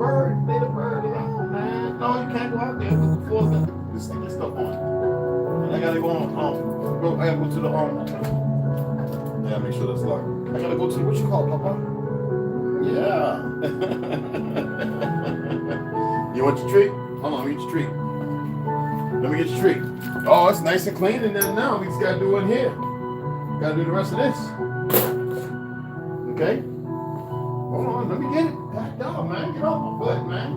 bird. Lay the bird alone, man. No, you can't go out there because the floor's got the sticky stuff on it. And I gotta go on, I gotta go to the yeah, make sure that's locked. I gotta go to what you call it, Papa? Yeah. You want your treat? Hold on, let me get your treat. Let me get your treat. Oh, it's nice and clean, and then now we just gotta do it here. Gotta do the rest of this. Okay? Hold on, let me get it. God dog, man. Get off my foot, man.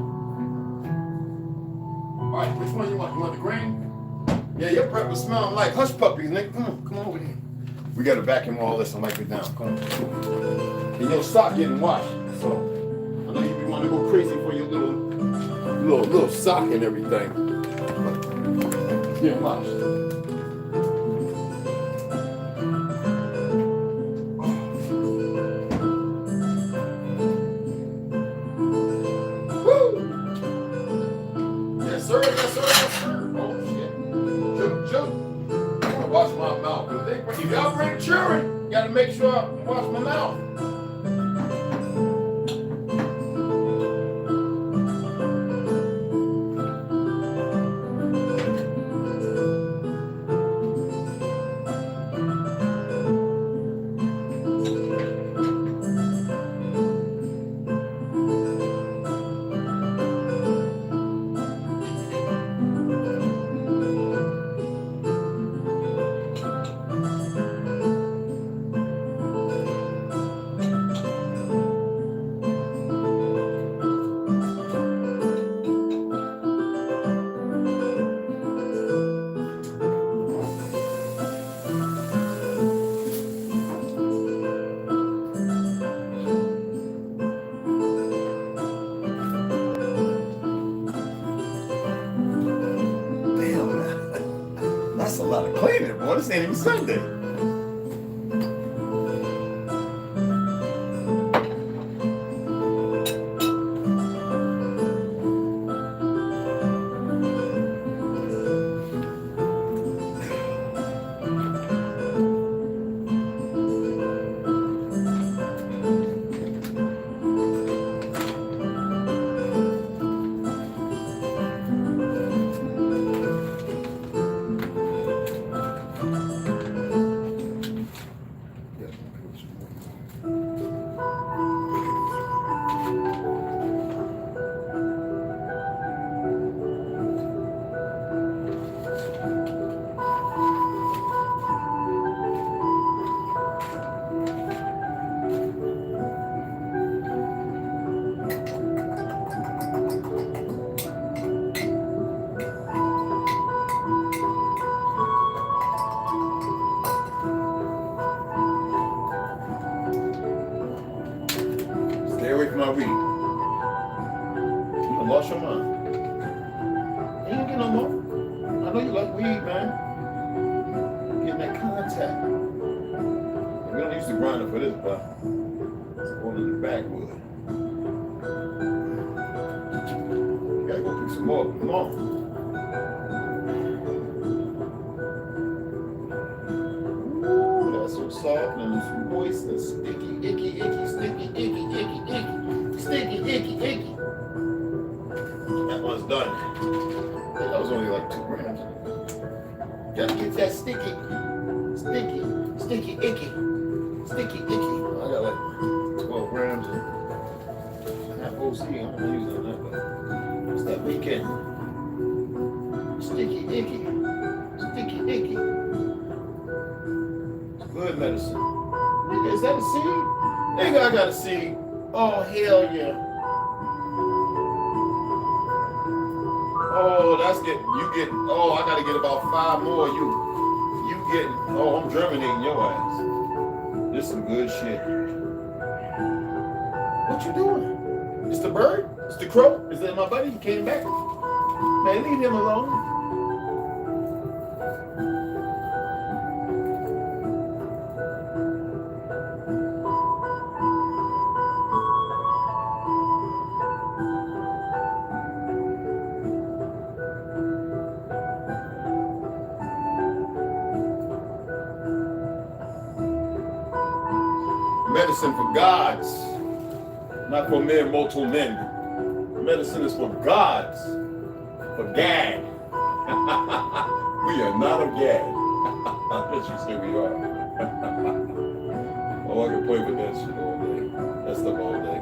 Alright, which one you want? You want the green? Yeah, your breath was smelling like hush puppies, Nick. Come on over here. We gotta vacuum all this and wipe it down. Come on. And your sock getting washed. So I know you want to go crazy for your little sock and everything. It's getting washed. Woo! Yes, sir. Yes, sir. Yes, sir. Oh shit. Choke. I want to wash my mouth. If y'all bring children, you gotta make sure I wash my mouth. That's a lot of cleaning, boy. This ain't even Sunday. My weed. You done lost your mind. You ain't get no more. I know you like weed, man. Getting that contact. We don't use the grinder for this, but it's going in the backwood. You gotta go pick some more. Come on. Ooh, that's so soft and moist and sticky, icky, sticky, icky. Sticky, icky. That one's done. That was only like 2 grams. Gotta get that sticky, icky. I got like 12 grams and half OC. I'm not using that, but it's that weekend. Sticky, icky. It's good medicine. Nigga, is that a seed? Nigga, I got a seed. Oh, hell yeah. Oh, I gotta get about 5 more. You getting, I'm germinating your ass. This is some good shit. What you doing? It's the bird? It's the crow? Is that my buddy? He came back. Man, leave him alone. Medicine for gods, not for mere mortal men. Medicine is for gods, for gag. We are not a gag. As you say we are. Oh, I can play with that shit all day. That stuff all day.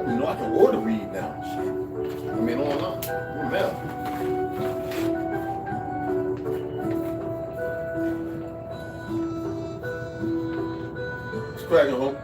You know, I can order weed now. Shit. I mean, online. Mail. It's cracking, home.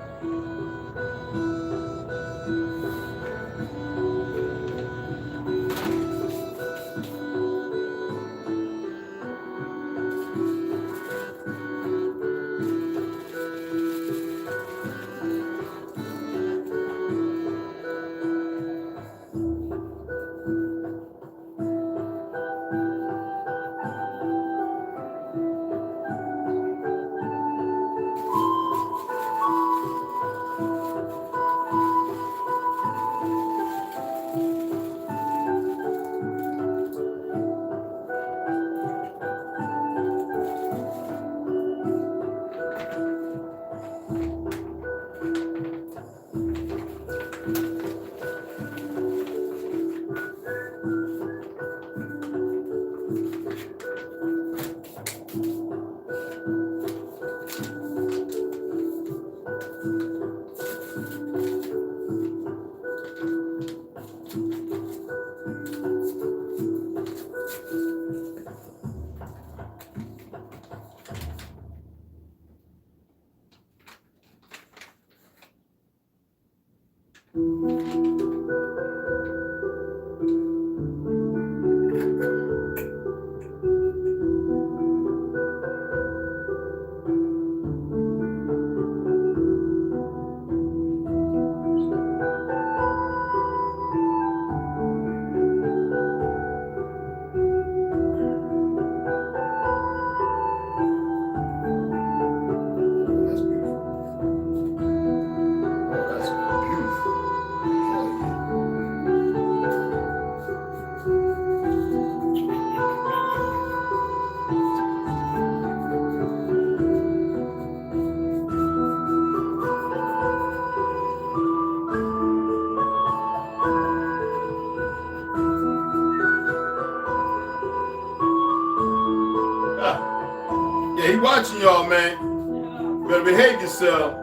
Yeah, he watching y'all, man. You better behave yourself.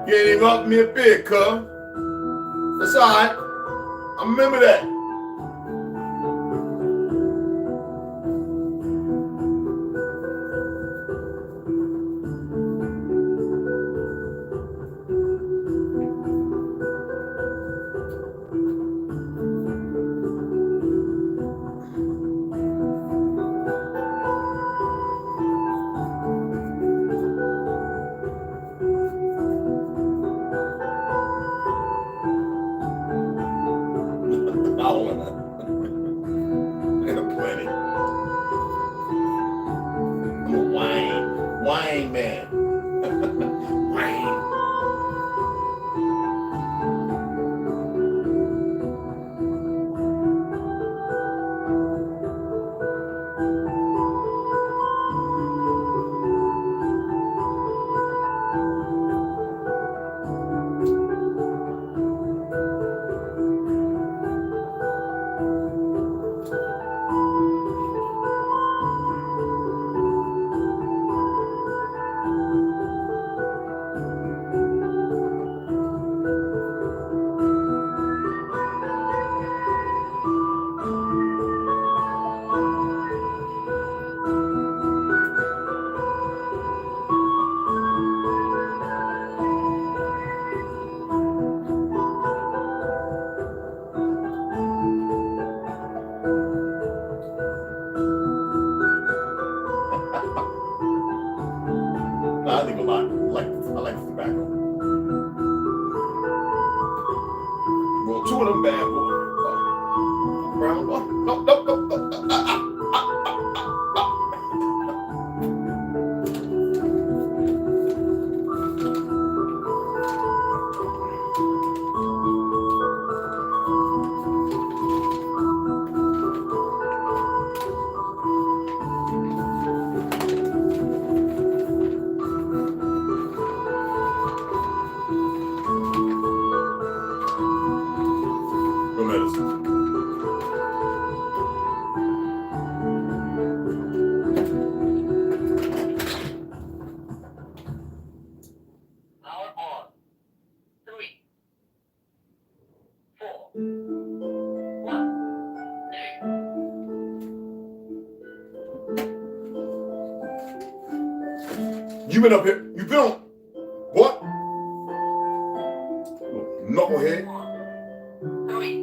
You ain't even up me a bit, cuz. That's all right. I remember that. Wine man. Wine. I think a lot. I like tobacco. Well, two of them bad boys. Brown boy. No. been up here. You been on what? Knucklehead. 3,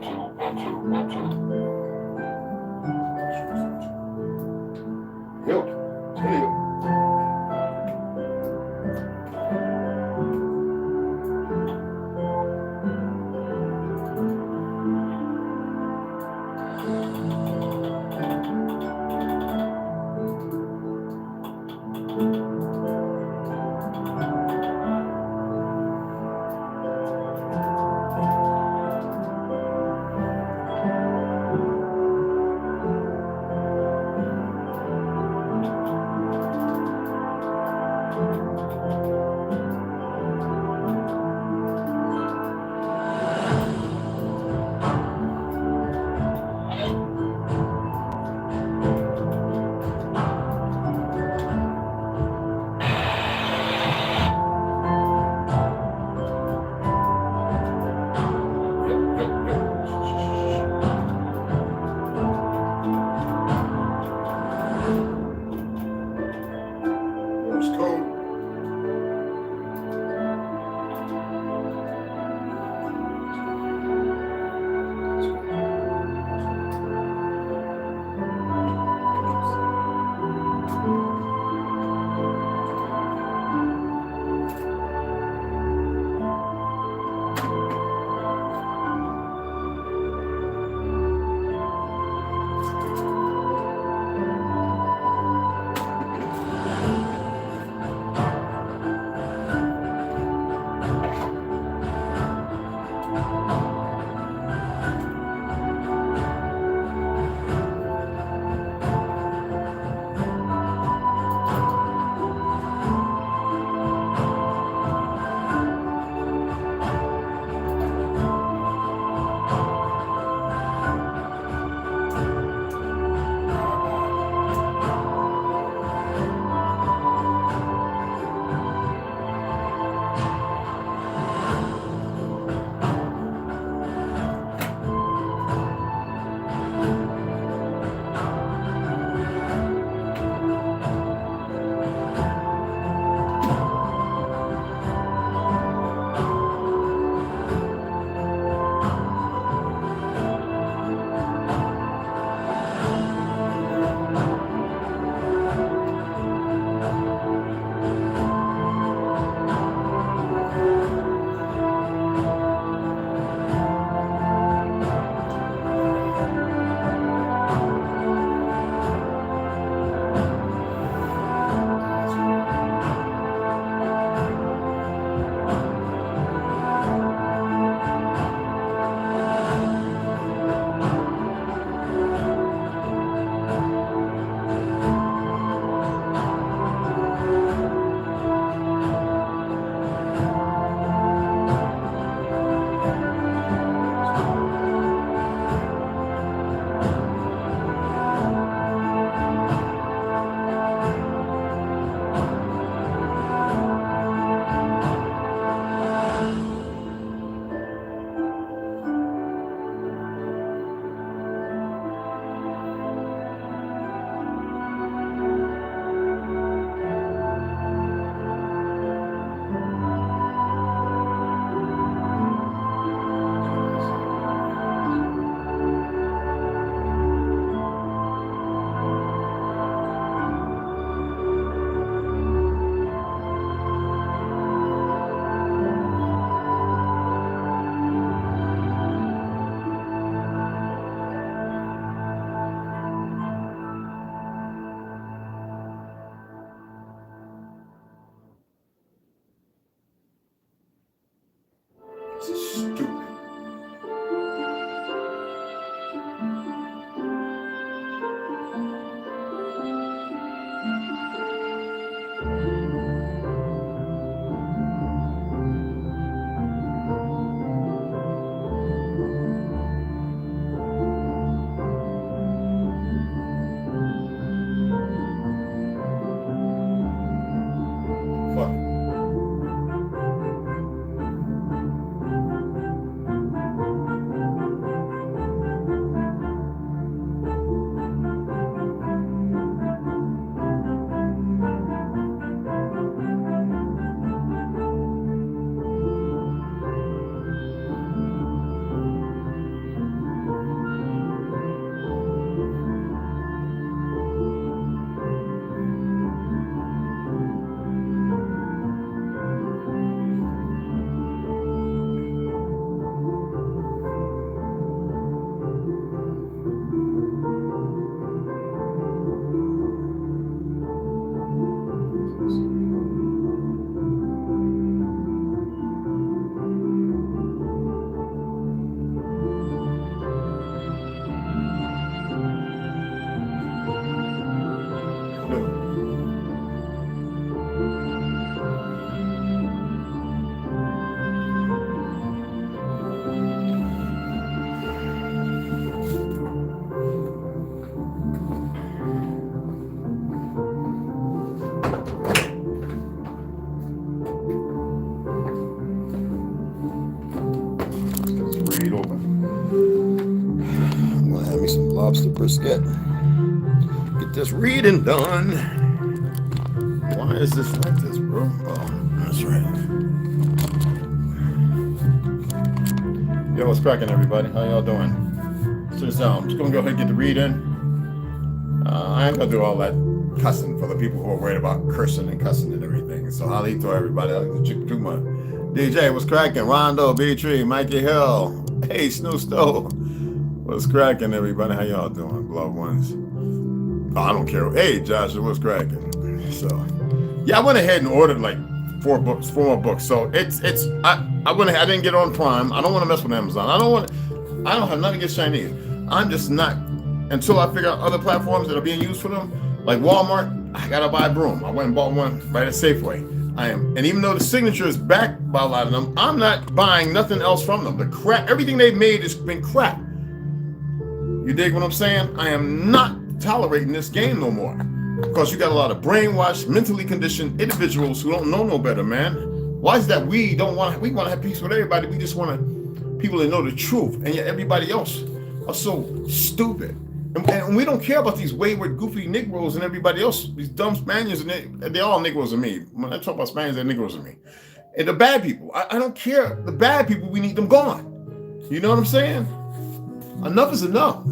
2. Yo, tell you. me some lobster brisket. Get this reading done. Why is this like this, bro? Oh, that's right. Yo, what's cracking, everybody? How y'all doing? So I'm just gonna go ahead and get the read in. I ain't gonna do all that cussing for the people who are worried about cursing and cussing and everything. So I'll eat to everybody. DJ, what's cracking? Rondo, B-Tree, Mikey Hill. Hey, Snoo Stowe. What's cracking, everybody? How y'all doing, loved ones? Oh, I don't care. Hey, Joshua, what's cracking? So, yeah, I went ahead and ordered like 4 more books. So I went ahead. I didn't get on Prime. I don't want to mess with Amazon. I don't have nothing against Chinese. I'm just not, until I figure out other platforms that are being used for them, like Walmart. I gotta buy a broom. I went and bought one right at Safeway. And even though the signature is backed by a lot of them, I'm not buying nothing else from them. The crap, everything they've made has been crap. You dig what I'm saying? I am not tolerating this game no more, because you got a lot of brainwashed, mentally conditioned individuals who don't know no better, man. Why is that we want to have peace with everybody? We just want people to know the truth, and yet everybody else are so stupid. And we don't care about these wayward, goofy Negroes and everybody else, these dumb Spaniards, and they're all Negroes to me. When I talk about Spaniards, they're Negroes to me. And the bad people, I don't care. The bad people, we need them gone. You know what I'm saying? Enough is enough.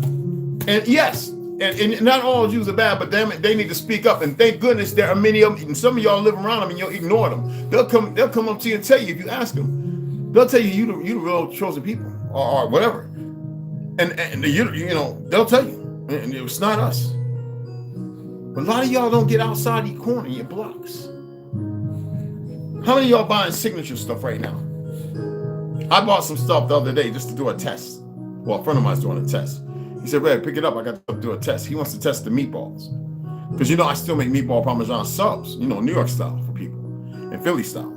And yes, and not all Jews are bad, but damn it, they need to speak up. And thank goodness there are many of them, and some of y'all live around them and you'll ignore them. They'll come up to you and tell you if you ask them. They'll tell you the real chosen people or whatever. And you know, they'll tell you. And it's not us. But a lot of y'all don't get outside your corner, your blocks. How many of y'all buying signature stuff right now? I bought some stuff the other day just to do a test. Well, a friend of mine's doing a test. He said, Red, pick it up. I got to do a test. He wants to test the meatballs. Because, you know, I still make meatball Parmesan subs, you know, New York style for people and Philly style.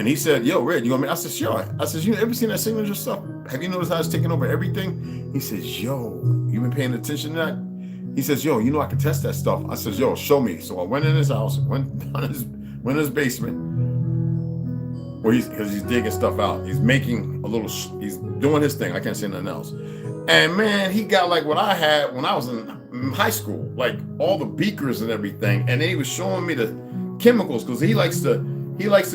And he said, yo, Red, you want me? I said, sure. I said, you ever seen that signature stuff? Have you noticed how it's taking over everything? He says, yo, you been paying attention to that? He says, yo, you know I can test that stuff. I says, yo, show me. So I went in his house, went in his basement, because he's digging stuff out. He's making he's doing his thing. I can't say nothing else. And man, he got like what I had when I was in high school, like all the beakers and everything. And then he was showing me the chemicals, because he likes to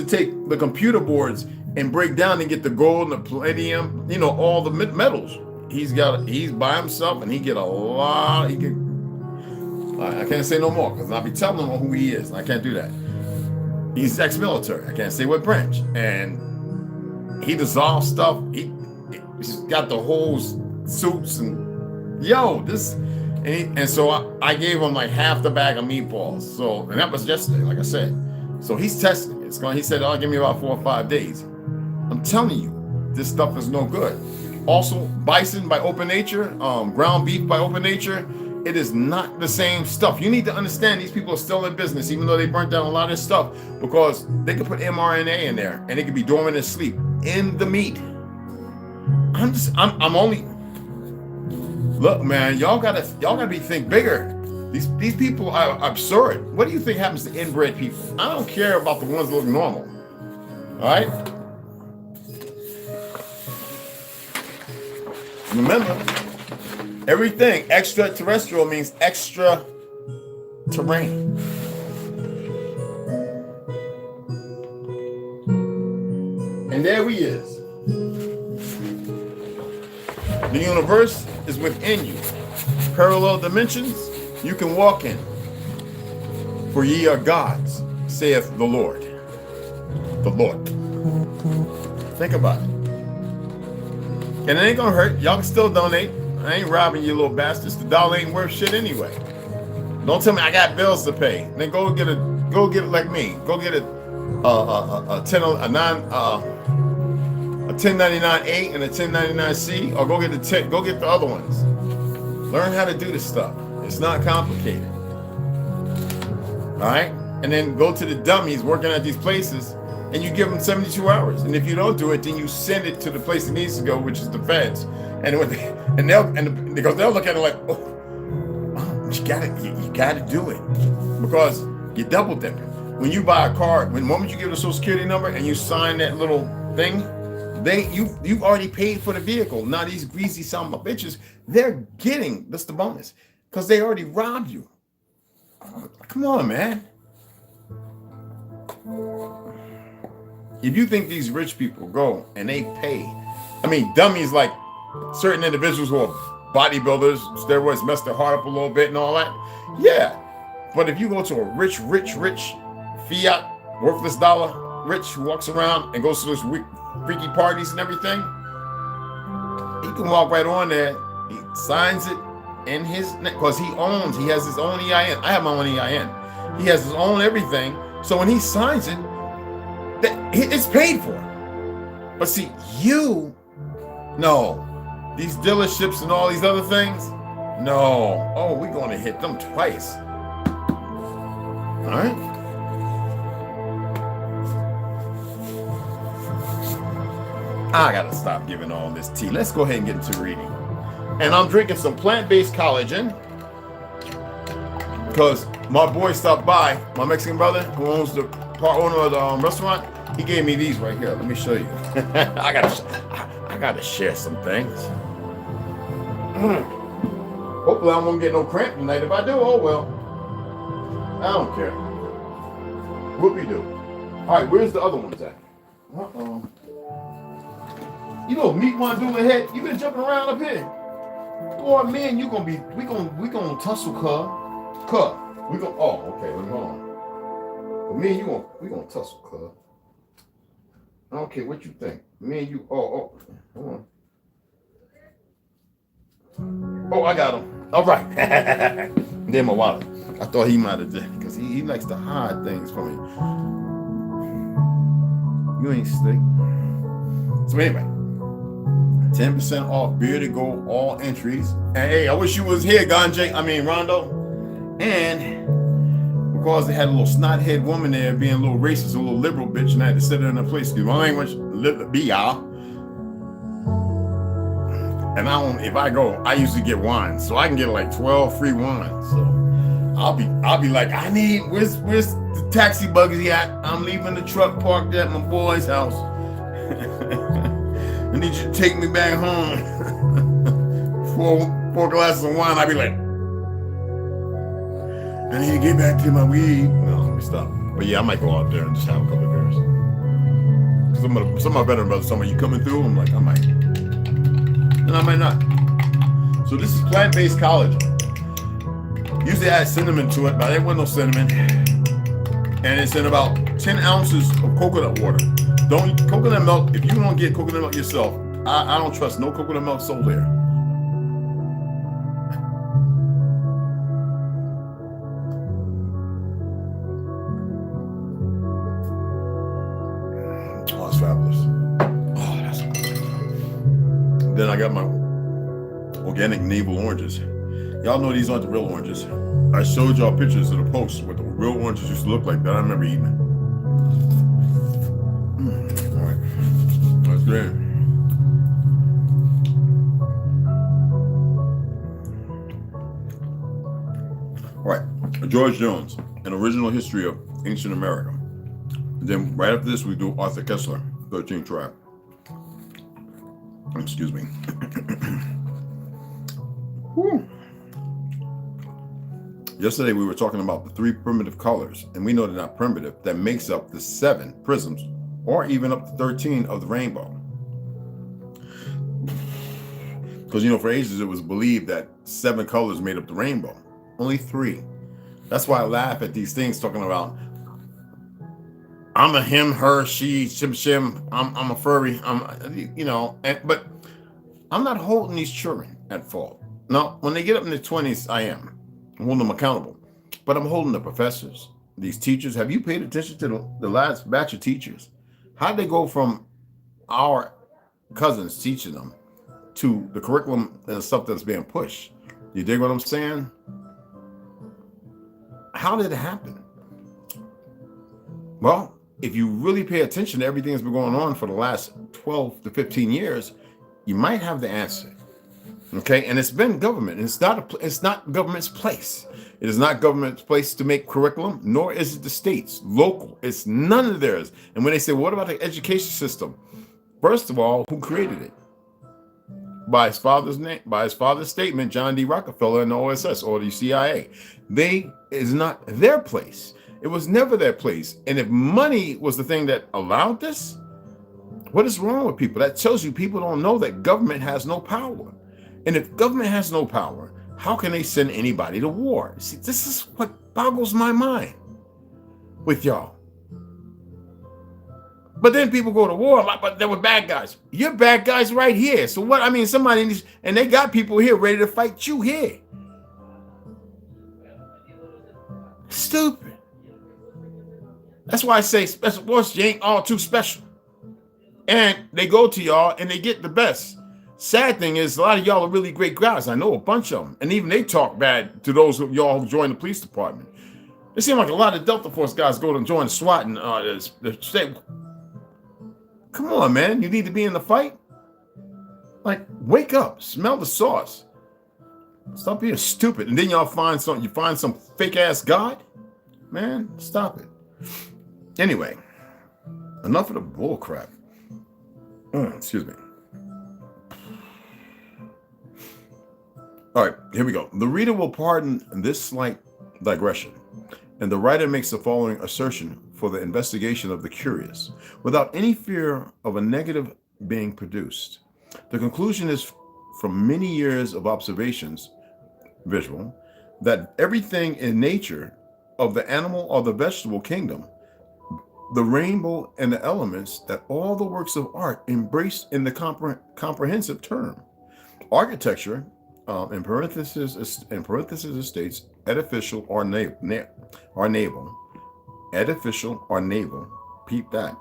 take the computer boards and break down and get the gold and the palladium, you know, all the metals. He's by himself, and he get a lot. I can't say no more, because I'll be telling him who he is. I can't do that. He's ex-military. I can't say what branch. And he dissolves stuff. He's got the whole suits and so I gave him like half the bag of meatballs. So, and that was yesterday, like I said. So he's testing it. He said, oh, give me about 4 or 5 days. I'm telling you, this stuff is no good. Also, bison by Open Nature, ground beef by Open Nature, it is not the same stuff. You need to understand these people are still in business, even though they burnt down a lot of this stuff, because they can put mRNA in there and it can be dormant in sleep in the meat. Look, man, y'all gotta think bigger. These people are absurd. What do you think happens to inbred people? I don't care about the ones that look normal. All right? Remember, everything extraterrestrial means extra terrain. And there he is. The universe is within you. Parallel dimensions you can walk in. For ye are gods, saith the Lord. The Lord. Think about it. And it ain't gonna hurt. Y'all can still donate. I ain't robbing you little bastards. The dollar ain't worth shit anyway. Don't tell me I got bills to pay. Then go get it like me. Go get a 1099A and a 1099C, or go get the other ones. Learn how to do this stuff. It's not complicated. All right? And then go to the dummies working at these places, and you give them 72 hours. And if you don't do it, then you send it to the place it needs to go, which is the feds. Because they'll look at it like, oh, you gotta do it, because you're double dipping. When you buy a car, the moment you give the Social Security number and you sign that little thing, You've already paid for the vehicle. Now these greasy son of bitches, they're getting that's the bonus because they already robbed you. Come on, man. If you think these rich people go and they pay, I mean, dummies like certain individuals who are bodybuilders, steroids mess their heart up a little bit and all that. Yeah. But if you go to a rich fiat, worthless dollar, rich who walks around and goes to those freaky parties and everything, he can walk right on there. He signs it in his neck because he has his own EIN. I have my own EIN. He has his own everything. So when he signs it, it's paid for. But see, no. These dealerships and all these other things, no. Oh, we're going to hit them twice. All right? I got to stop giving all this tea. Let's go ahead and get into reading. And I'm drinking some plant-based collagen because my boy stopped by, my Mexican brother who owns the part owner of the restaurant. He gave me these right here. Let me show you. I gotta share some things. Hopefully I won't get no cramp tonight. If I do, oh well. I don't care. Whoopie-doo. All right, where's the other ones at? You know, meat one dude ahead. You been jumping around up here. Boy, man, we gonna tussle, cuz. We gonna, oh, okay, let me hold on. But me and you we gonna tussle, cuz. I don't care what you think. Me and you, hold on. Oh, I got him. All right. Then my wallet. I thought he might have did because he likes to hide things from me. You ain't slick. So anyway, 10% off Bearded Gold all entries. And hey, I wish you was here, Rondo. And because they had a little snot-head woman there being a little racist, a little liberal bitch, and I had to sit her in her place. Excuse my language, be y'all. And if I go, I usually get wine, so I can get like 12 free wines. So I'll be like, where's the taxi buggy at? I'm leaving the truck parked at my boy's house. I need you to take me back home. four glasses of wine. I'll be like, I need to get back to my weed. No, let me stop. But yeah, I might go out there and just have a couple of beers. Some of my veteran brothers tell me, you coming through? I'm like, I might. And I might not. So this is plant-based collagen. Usually add cinnamon to it, but there wasn't no cinnamon. And it's in about 10 ounces of coconut water. Coconut milk, if you don't get coconut milk yourself, I don't trust no coconut milk sold there. Oh, that's fabulous. Oh, that's good. Then I got my organic navel oranges. Y'all know these aren't the real oranges. I showed y'all pictures of the post what the real oranges used to look like that I remember eating it. All right, that's great. All right, George Jones, An Original History of Ancient America. And then right after this, we do Arthur Kessler, 13th Tribe. Excuse me. Whew. Yesterday we were talking about the 3 primitive colors, and we know they're not primitive, that makes up the 7 prisms, or even up to 13 of the rainbow. Because, for ages it was believed that 7 colors made up the rainbow. Only 3. That's why I laugh at these things talking about, I'm a him, her, she, shim, I'm a furry, but I'm not holding these children at fault. Now, when they get up in their 20s, I am. I'm holding them accountable. But I'm holding the professors, these teachers. Have you paid attention to the last batch of teachers? How'd they go from our cousins teaching them to the curriculum and the stuff that's being pushed? You dig what I'm saying? How did it happen? Well, if you really pay attention to everything that's been going on for the last 12 to 15 years, you might have the answer. Okay, and it's been government. It's not government's place. It is not government's place to make curriculum, nor is it the states. Local. It's none of theirs. And when they say, what about the education system? First of all, who created it? By his father's name, by his father's statement, John D. Rockefeller and the OSS or the CIA. They is not their place. It was never their place. And if money was the thing that allowed this, what is wrong with people? That tells you people don't know that government has no power. And if government has no power, how can they send anybody to war? See, this is what boggles my mind with y'all. But then people go to war, but they were bad guys. You're bad guys right here. So what? I mean, somebody needs, and they got people here ready to fight you here. Stupid. That's why I say special forces, you ain't all too special. And they go to y'all and they get the best. Sad thing is, a lot of y'all are really great guys. I know a bunch of them. And even they talk bad to those of y'all who join the police department. It seems like a lot of Delta Force guys go to join the SWAT and the state. Come on, man. You need to be in the fight. Like, wake up. Smell the sauce. Stop being stupid. And then y'all find some, you find some fake ass God? Man, stop it. Anyway, enough of the bull crap. Excuse me. All right, here we go. The reader will pardon this slight digression, and the writer makes the following assertion for the investigation of the curious, without any fear of a negative being produced. The conclusion is from many years of observations, visual, that everything in nature of the animal or the vegetable kingdom, the rainbow and the elements, that all the works of art embraced in the comprehensive term. Architecture, in parentheses it states, artificial or naval, artificial or naval, peep that,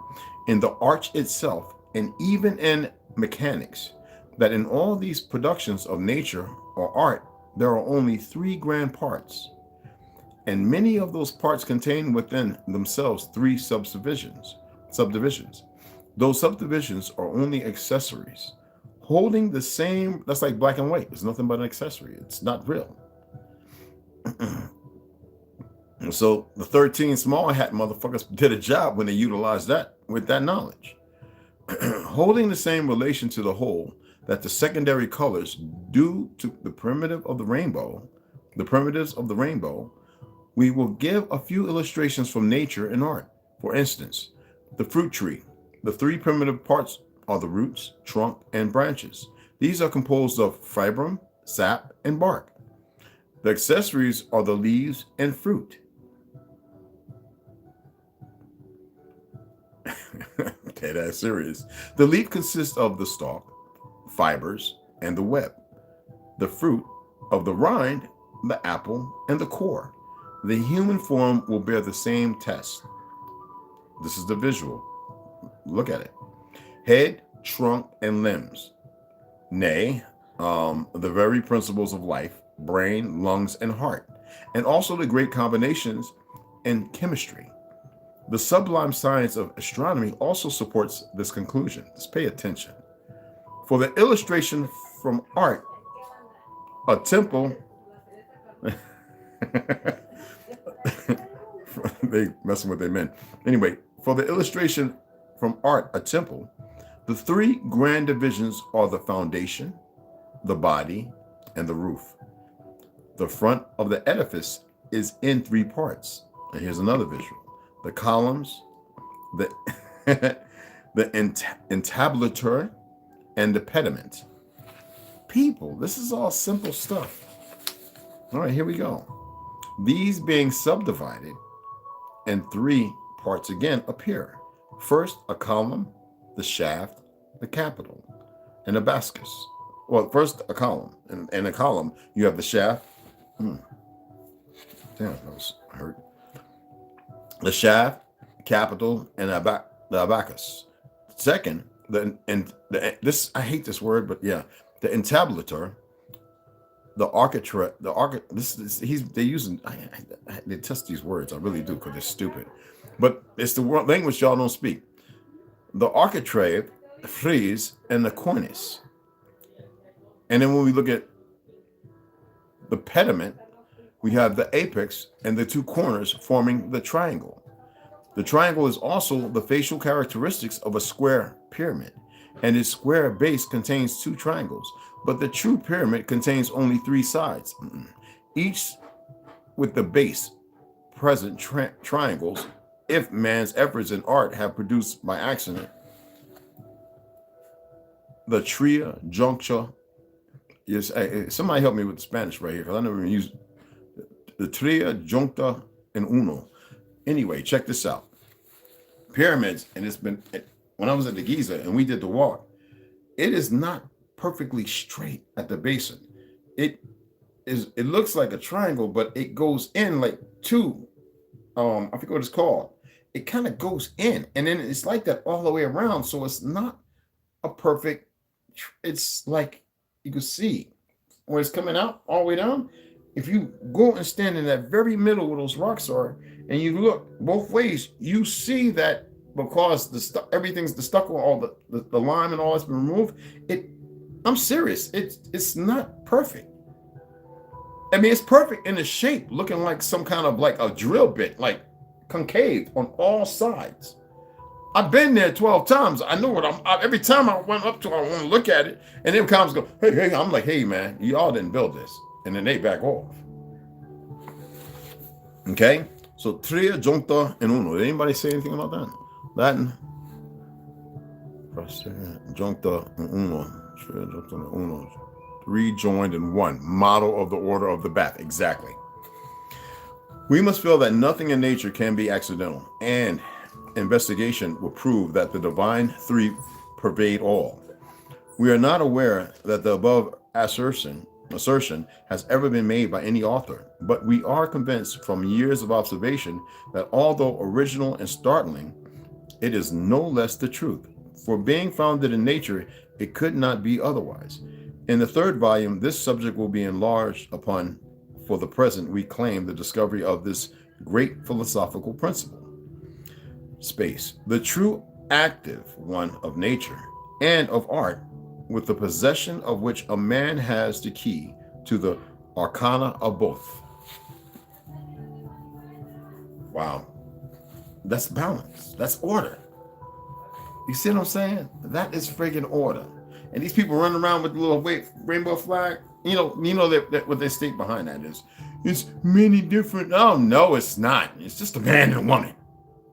in the arch itself, and even in mechanics, that in all these productions of nature or art, there are only 3 grand parts, and many of those parts contain within themselves 3 subdivisions. Those subdivisions are only accessories, holding the same, that's like black and white. It's nothing but an accessory. It's not real. And so the 13 small hat motherfuckers did a job when they utilized that with that knowledge. Holding the same relation to the whole that the secondary colors due to the primitives of the rainbow, we will give a few illustrations from nature and art. For instance, the fruit tree. The 3 primitive parts are the roots, trunk, and branches. These are composed of fibrum, sap, and bark. The accessories are the leaves and fruit. Okay, that's serious. The leaf consists of the stalk, fibers, and the web. The fruit of the rind, the apple, and the core. The human form will bear the same test. This is the visual. Look at it. Head, trunk, and limbs. Nay, the very principles of life, brain, lungs, and heart, and also the great combinations in chemistry. The sublime science of astronomy also supports this conclusion. Let's pay attention. For the illustration from art, a temple, they messing with their men. Anyway, for the illustration from art, a temple, the 3 grand divisions are the foundation, the body, and the roof. The front of the edifice is in 3 parts. And here's another visual. The columns, the entablature, and the pediment. People, this is all simple stuff. All right, here we go. These being subdivided in 3 parts again appear. First, a column, the shaft, the capital, and a bascus. Well, first a column. And in a column, you have the shaft. Damn, that was hurt. The shaft, capital, and the abacus. Second, this, I hate this word, but yeah, the entablature, the architrave, they test these words, I really do, because they're stupid. But it's the language y'all don't speak. The architrave, frieze, and the cornice. And then when we look at the pediment, we have the apex and the 2 corners forming the triangle. The triangle is also the facial characteristics of a square pyramid. and its square base contains 2 triangles, but the true pyramid contains only 3 sides, each with the base present triangles. If man's efforts in art have produced by accident the tria juncta, yes, somebody help me with the Spanish right here, because I never even used the tria juncta en uno. Anyway, check this out. Pyramids, and it's been, when I was at the Giza and we did the walk, it is not perfectly straight at the basin. It looks like a triangle, but it goes in like 2, I forget what it's called. It kind of goes in, and then it's like that all the way around. So it's not a perfect, it's like you can see when it's coming out all the way down. If you go and stand in that very middle where those rocks are, and you look both ways, you see that because everything's the stucco, all the lime and all that's been removed. I'm serious. It's not perfect. I mean, it's perfect in the shape, looking like some kind of like a drill bit, like concave on all sides. I've been there 12 times. I know what every time I went up to, I want to look at it, and them cops go, hey, I'm like, hey, man, y'all didn't build this. And then they back off. Okay? So, tria juncta en uno. Did anybody say anything about that? Latin. Juncta en uno. Tria juncta en uno. 3 joined in 1. Model of the order of the bath. Exactly. We must feel that nothing in nature can be accidental, and investigation will prove that the divine 3 pervade all. We are not aware that the above assertion has ever been made by any author, but we are convinced from years of observation that although original and startling, it is no less the truth. For being founded in nature, it could not be otherwise. In the 3rd volume, this subject will be enlarged upon. For the present, we claim the discovery of this great philosophical principle. Space, the true active one of nature and of art, with the possession of which a man has the key to the arcana of both. Wow. That's balance. That's order. You see what I'm saying? That is friggin' order. And these people running around with the little rainbow flag, you know that what they state behind that is, it's many different. Oh, no, it's not. It's just a man and a woman.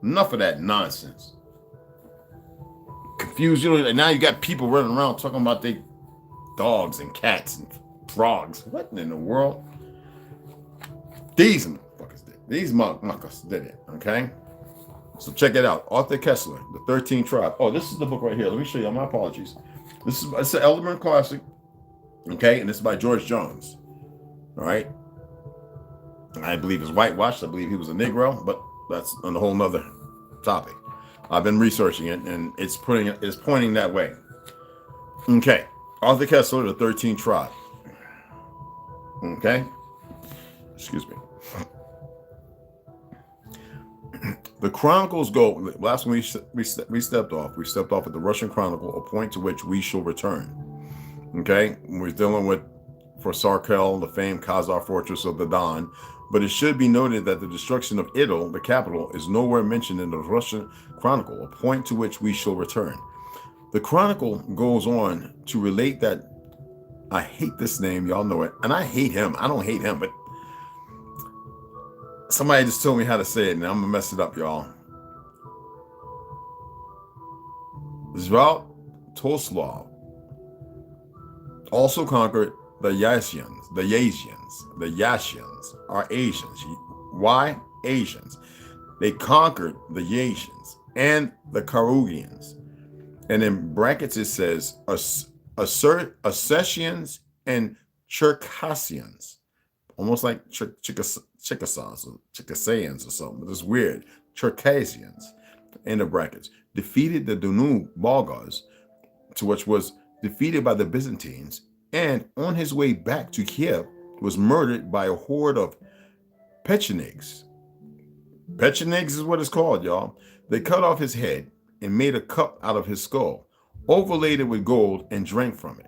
Enough of that nonsense. Confused, now you got people running around talking about they dogs and cats and frogs. What in the world? These motherfuckers did. These motherfuckers did it, okay? So check it out. Arthur Kessler, The 13 Tribes. Oh, this is the book right here. Let me show you. My apologies. It's an Elderman classic, okay? And this is by George Jones, all right? I believe it's whitewashed. I believe he was a Negro, but that's on a whole nother topic. I've been researching it, and it's pointing that way. Okay, Arthur Kessler, The 13 Tribes. Okay, excuse me. The chronicles go. Last when we stepped off. We stepped off at the Russian Chronicle, a point to which we shall return. Okay, we're dealing with for Sarkel, the famed Khazar fortress of the Don. But it should be noted that the destruction of Idil, the capital, is nowhere mentioned in the Russian Chronicle, a point to which we shall return. The Chronicle goes on to relate that, I hate this name, y'all know it, and I hate him. I don't hate him, but somebody just told me how to say it, and I'm gonna mess it up, y'all. Sviatoslav also conquered the Yasians are Asians. Why? Asians. They conquered the Yasians and the Karugians. And in brackets it says Ossetians and Circassians. Almost like Chickasaws or Chickasaeans or something. It's weird. Circassians, in the brackets. Defeated the Danube Bulgars, to which was defeated by the Byzantines, and on his way back to Kiev was murdered by a horde of Pechenegs. Pechenegs is what it's called, y'all. They cut off his head and made a cup out of his skull, overlaid it with gold, and drank from it.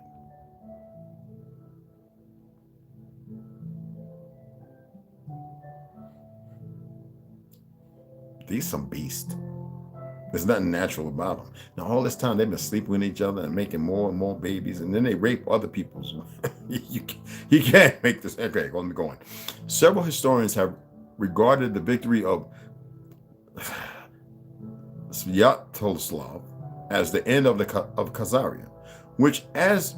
These some beasts. There's nothing natural about them. Now, all this time they've been sleeping with each other and making more and more babies, and then they rape other people's. you can't make this. Okay, let me go on. Several historians have regarded the victory of Sviatoslav as the end of Khazaria, which, as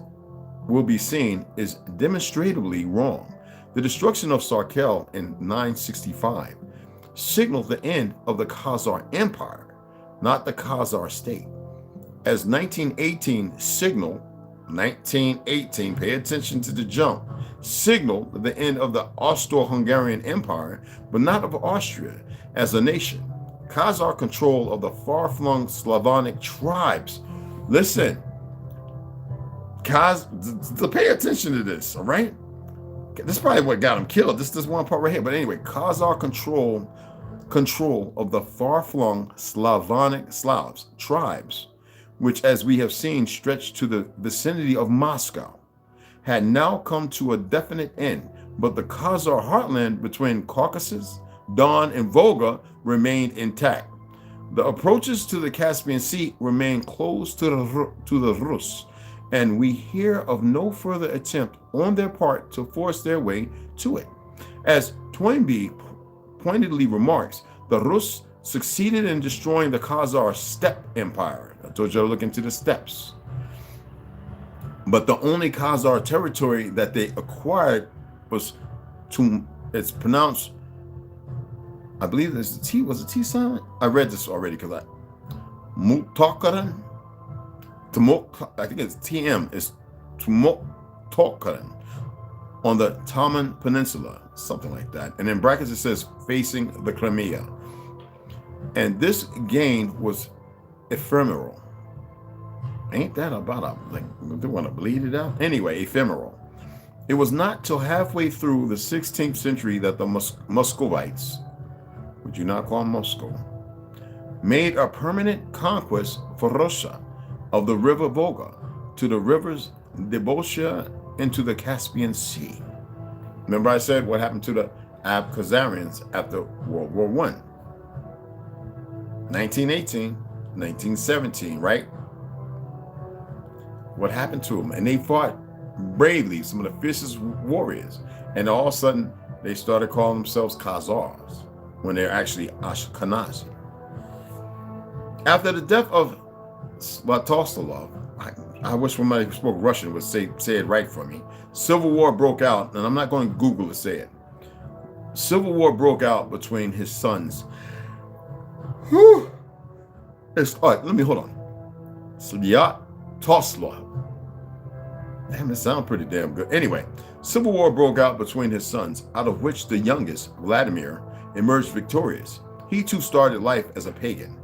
will be seen, is demonstrably wrong. The destruction of Sarkel in 965 signaled the end of the Khazar Empire, not the Khazar state. As 1918 signaled, 1918, pay attention to the jump, signaled the end of the Austro-Hungarian Empire, but not of Austria as a nation. Khazar control of the far-flung Slavonic tribes. Listen, pay attention to this, all right? This is probably what got him killed. This one part right here. But anyway, Khazar control of the far-flung Slavs tribes, which, as we have seen, stretched to the vicinity of Moscow, had now come to a definite end. But the Khazar heartland between Caucasus, Don, and Volga remained intact. The approaches to the Caspian Sea remained closed to the Rus, and we hear of no further attempt on their part to force their way to it. As Toynbee pointedly remarks, the Rus succeeded in destroying the Khazar steppe empire. I told you to look into the steppes. But the only Khazar territory that they acquired was it's pronounced, I believe there's a T, was a T silent? I read this already because Muktokaran, I think it's TM, it's Tumuktokaran on the Taman Peninsula, something like that. And in brackets it says facing the Crimea. And this gain was ephemeral. Ain't that about they want to bleed it out? Anyway, ephemeral. It was not till halfway through the 16th century that the Muscovites, would you not call them Moscow, made a permanent conquest for Russia of the river Volga to the rivers Debosha into the Caspian Sea. Remember I said what happened to the Khazarians after World War I? 1918, 1917, right? What happened to them? And they fought bravely, some of the fiercest warriors. And all of a sudden, they started calling themselves Khazars when they're actually Ashkenazi. After the death of Sviatoslav, I wish somebody who spoke Russian would say it right for me. Civil war broke out, and I'm not going to Google to say it. Civil war broke out between his sons. Whew. All right, let me hold on. Sviatoslav. Damn, it sounds pretty damn good. Anyway, civil war broke out between his sons, out of which the youngest, Vladimir, emerged victorious. He too started life as a pagan,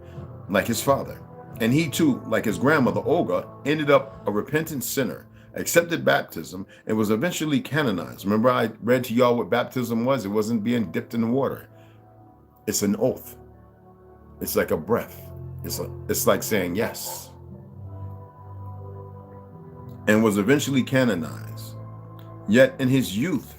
like his father. And he too, like his grandmother Olga, ended up a repentant sinner, accepted baptism, and was eventually canonized. Remember I read to y'all what baptism was? It wasn't being dipped in the water. It's an oath. It's like a breath. It's like saying yes. And was eventually canonized. Yet in his youth,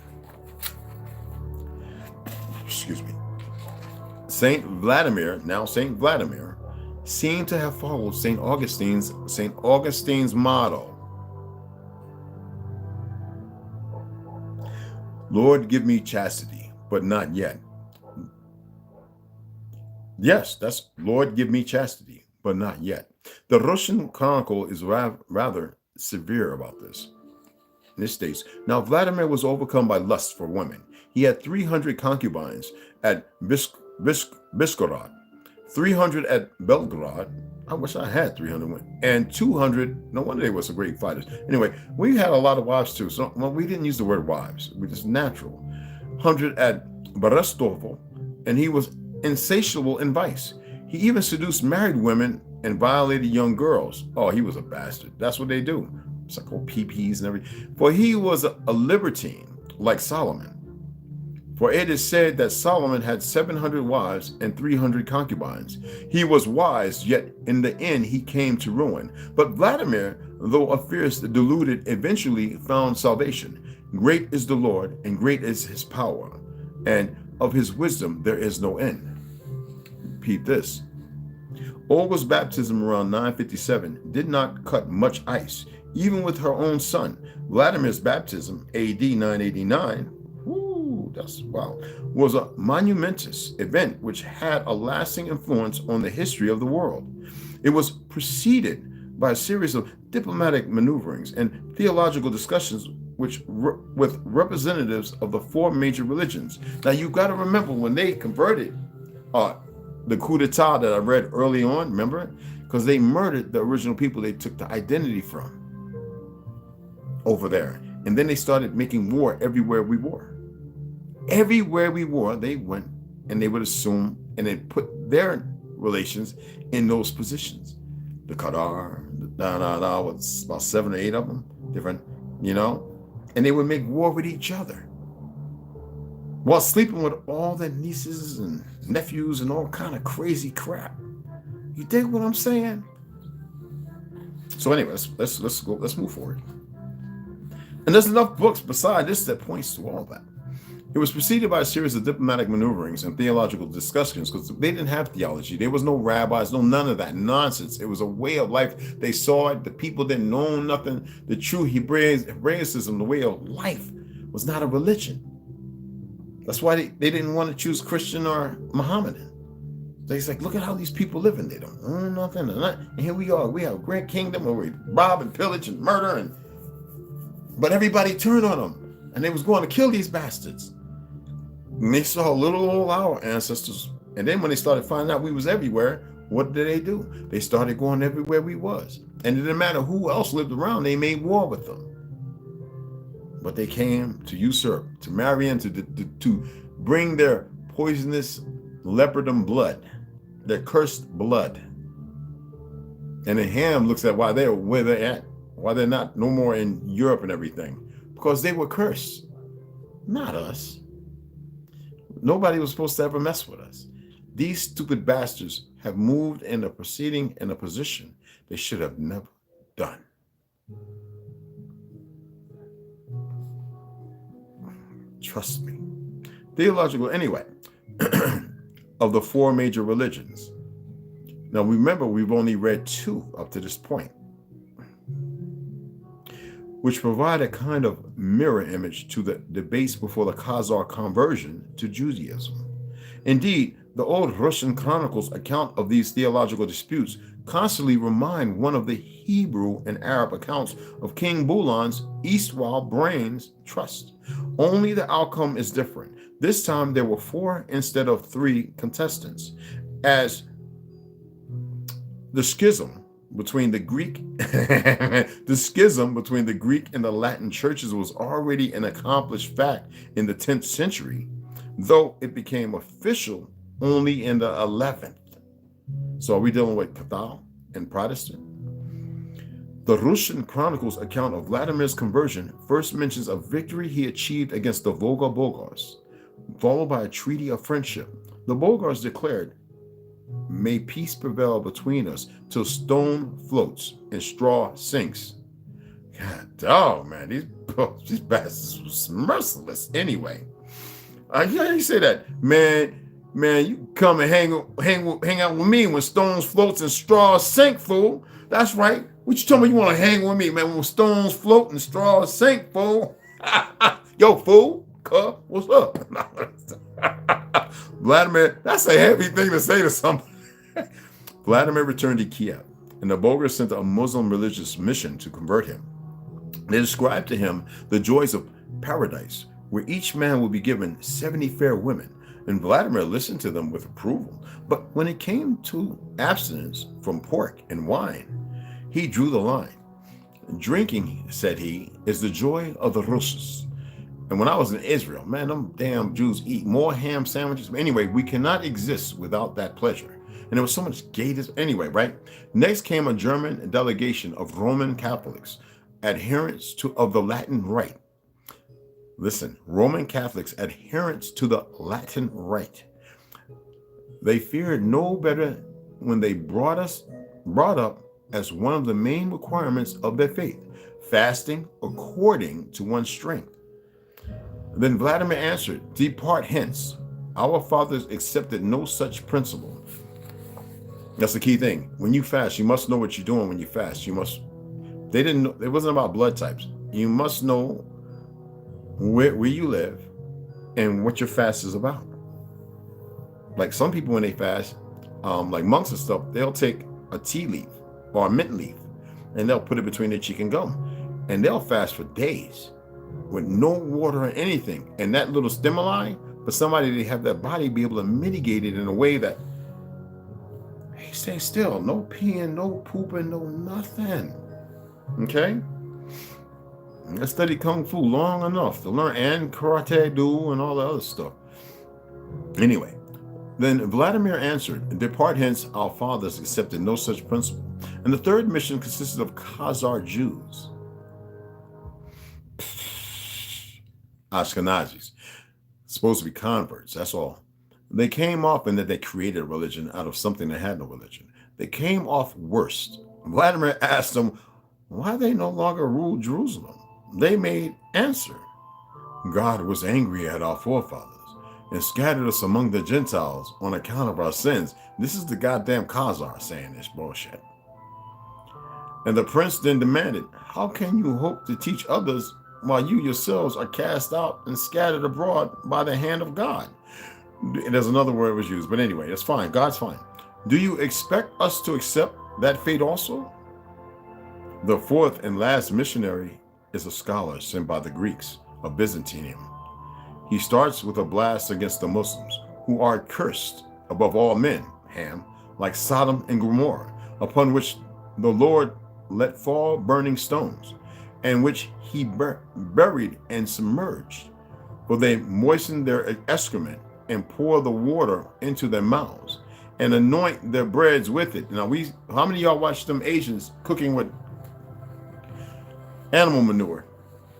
Saint Vladimir, now Saint Vladimir, seemed to have followed Saint Augustine's motto. Lord, give me chastity, but not yet. Yes, that's Lord, give me chastity, but not yet. The Russian chronicle is rather severe about this. And it states, now Vladimir was overcome by lust for women. He had 300 concubines at Biskorod, 300 at Belgrade. I wish I had 300 women. And 200, no wonder they were some great fighters. Anyway, we had a lot of wives too. So we didn't use the word wives. We just natural. 100 at Borestovo, and he was insatiable in vice. He even seduced married women and violated young girls. Oh, he was a bastard. That's what they do. It's like old PPs and everything. For he was a libertine, like Solomon. For it is said that Solomon had 700 wives and 300 concubines. He was wise, yet in the end he came to ruin. But Vladimir, though a fierce deluded, eventually found salvation. Great is the Lord, and great is his power, and of his wisdom there is no end. Repeat this. Olga's baptism around 957 did not cut much ice, even with her own son. Vladimir's baptism, AD 989, that's wow, was a monumentous event which had a lasting influence on the history of the world. It was preceded by a series of diplomatic maneuverings and theological discussions with representatives of the four major religions. Now you've got to remember when they converted the coup d'etat that I read early on, remember? Because they murdered the original people they took the identity from over there. And then they started making war everywhere we were. Everywhere we were, they went and they would assume and they put their relations in those positions. The Qadar, was about 7 or 8 of them, different, and they would make war with each other while sleeping with all their nieces and nephews and all kind of crazy crap. You dig what I'm saying? So anyway, let's move forward. And there's enough books beside this that points to all that. It was preceded by a series of diplomatic maneuverings and theological discussions because they didn't have theology. There was no rabbis, none of that nonsense. It was a way of life. They saw it. The people didn't know nothing. The true Hebraism, the way of life, was not a religion. That's why they didn't want to choose Christian or Mohammedan. They're like, look at how these people living. They don't own nothing. And here we are. We have a great kingdom where we rob and pillage and murder. But everybody turned on them. And they was going to kill these bastards. And they saw little old our ancestors. And then when they started finding out we was everywhere, what did they do? They started going everywhere we was. And it didn't matter who else lived around. They made war with them. But they came to usurp, to marry into, to bring their poisonous leopardom blood, their cursed blood. And then Ham looks at why they're where they're at, why they're not no more in Europe and everything. Because they were cursed, not us. Nobody was supposed to ever mess with us. These stupid bastards have moved in a proceeding in a position they should have never done. Trust me. Theological, anyway, of the four major religions. Now remember, we've only read 2 up to this point, which provide a kind of mirror image to the debates before the Khazar conversion to Judaism. Indeed, the old Russian chronicles account of these theological disputes constantly remind one of the Hebrew and Arab accounts of King Bulan's Eastwald brains trust. Only the outcome is different. This time there were 4 instead of 3 contestants, as the schism between the Greek and the Latin churches was already an accomplished fact in the 10th century, though it became official only in the 11th. So are we dealing with Catholic and Protestant? The Russian Chronicles account of Vladimir's conversion first mentions a victory he achieved against the Volga Bulgars, followed by a treaty of friendship. The Bulgars declared, "May peace prevail between us till stone floats and straw sinks." God dog, man, these bastards was merciless anyway. You say that, man, you come and hang out with me when stones floats and straws sink, fool. That's right. What you told me you want to hang with me, man, when stones float and straws sink, fool? Yo, fool, what's up? Vladimir, that's a heavy thing to say to somebody. Vladimir returned to Kiev, and the Bulgars sent a Muslim religious mission to convert him. They described to him the joys of paradise, where each man will be given 70 fair women, and Vladimir listened to them with approval. But when it came to abstinence from pork and wine, he drew the line. Drinking, said he, is the joy of the Russes. And when I was in Israel, man, them damn Jews eat more ham sandwiches. But anyway, we cannot exist without that pleasure. And there was so much gayness. Anyway, right? Next came a German delegation of Roman Catholics, adherents of the Latin Rite. Listen, Roman Catholics, adherents to the Latin Rite. They feared no better when they brought up as one of the main requirements of their faith, fasting according to one's strength. Then Vladimir answered, "Depart hence. Our fathers accepted no such principle." That's the key thing. When you fast, you must know what you're doing when you fast. You must, they didn't know, it wasn't about blood types. You must know where you live and what your fast is about. Like some people, when they fast, like monks and stuff, they'll take a tea leaf or a mint leaf and they'll put it between their cheek and gum. And they'll fast for days with no water or anything. And that little stimuli, for somebody to have that body be able to mitigate it in a way that, hey, stay still, no peeing, no pooping, no nothing. Okay? I studied Kung Fu long enough to learn, and Karate Do and all the other stuff. Anyway, then Vladimir answered, depart hence, our fathers accepted no such principle. And the third mission consisted of Khazar Jews, Ashkenazis, supposed to be converts, that's all. They came off in that they created a religion out of something that had no religion. They came off worst. Vladimir asked them why they no longer ruled Jerusalem. They made answer, God was angry at our forefathers and scattered us among the Gentiles on account of our sins. This is the goddamn Khazar saying this bullshit. And the prince then demanded, how can you hope to teach others while you yourselves are cast out and scattered abroad by the hand of God? There's another word was used, but anyway, it's fine. God's fine. Do you expect us to accept that fate also? The fourth and last missionary is a scholar sent by the Greeks of Byzantium. He starts with a blast against the Muslims, who are cursed above all men, Ham, like Sodom and Gomorrah, upon which the Lord let fall burning stones, and which he buried and submerged. For they moistened their excrement and pour the water into their mouths and anoint their breads with it. Now, how many of y'all watch them Asians cooking with animal manure?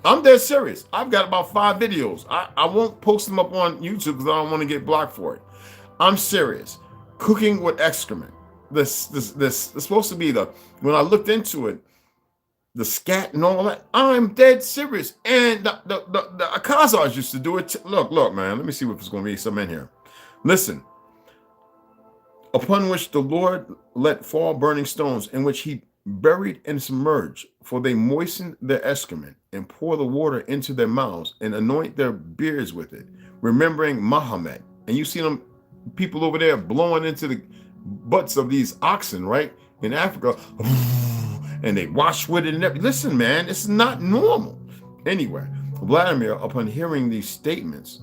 I'm dead serious. I've got about 5 videos. I won't post them up on YouTube because I don't want to get blocked for it. I'm serious. Cooking with excrement. This is supposed to be when I looked into it, the scat and all that. I'm dead serious. And the Khazars used to do it. Look, man. Let me see if there's going to be some in here. Listen. Upon which the Lord let fall burning stones, in which he buried and submerged. For they moistened their excrement and pour the water into their mouths and anoint their beards with it, remembering Muhammad. And you see them people over there blowing into the butts of these oxen, right? In Africa. And they wash with it and everything. Listen, man, it's not normal. Anyway, Vladimir, upon hearing these statements,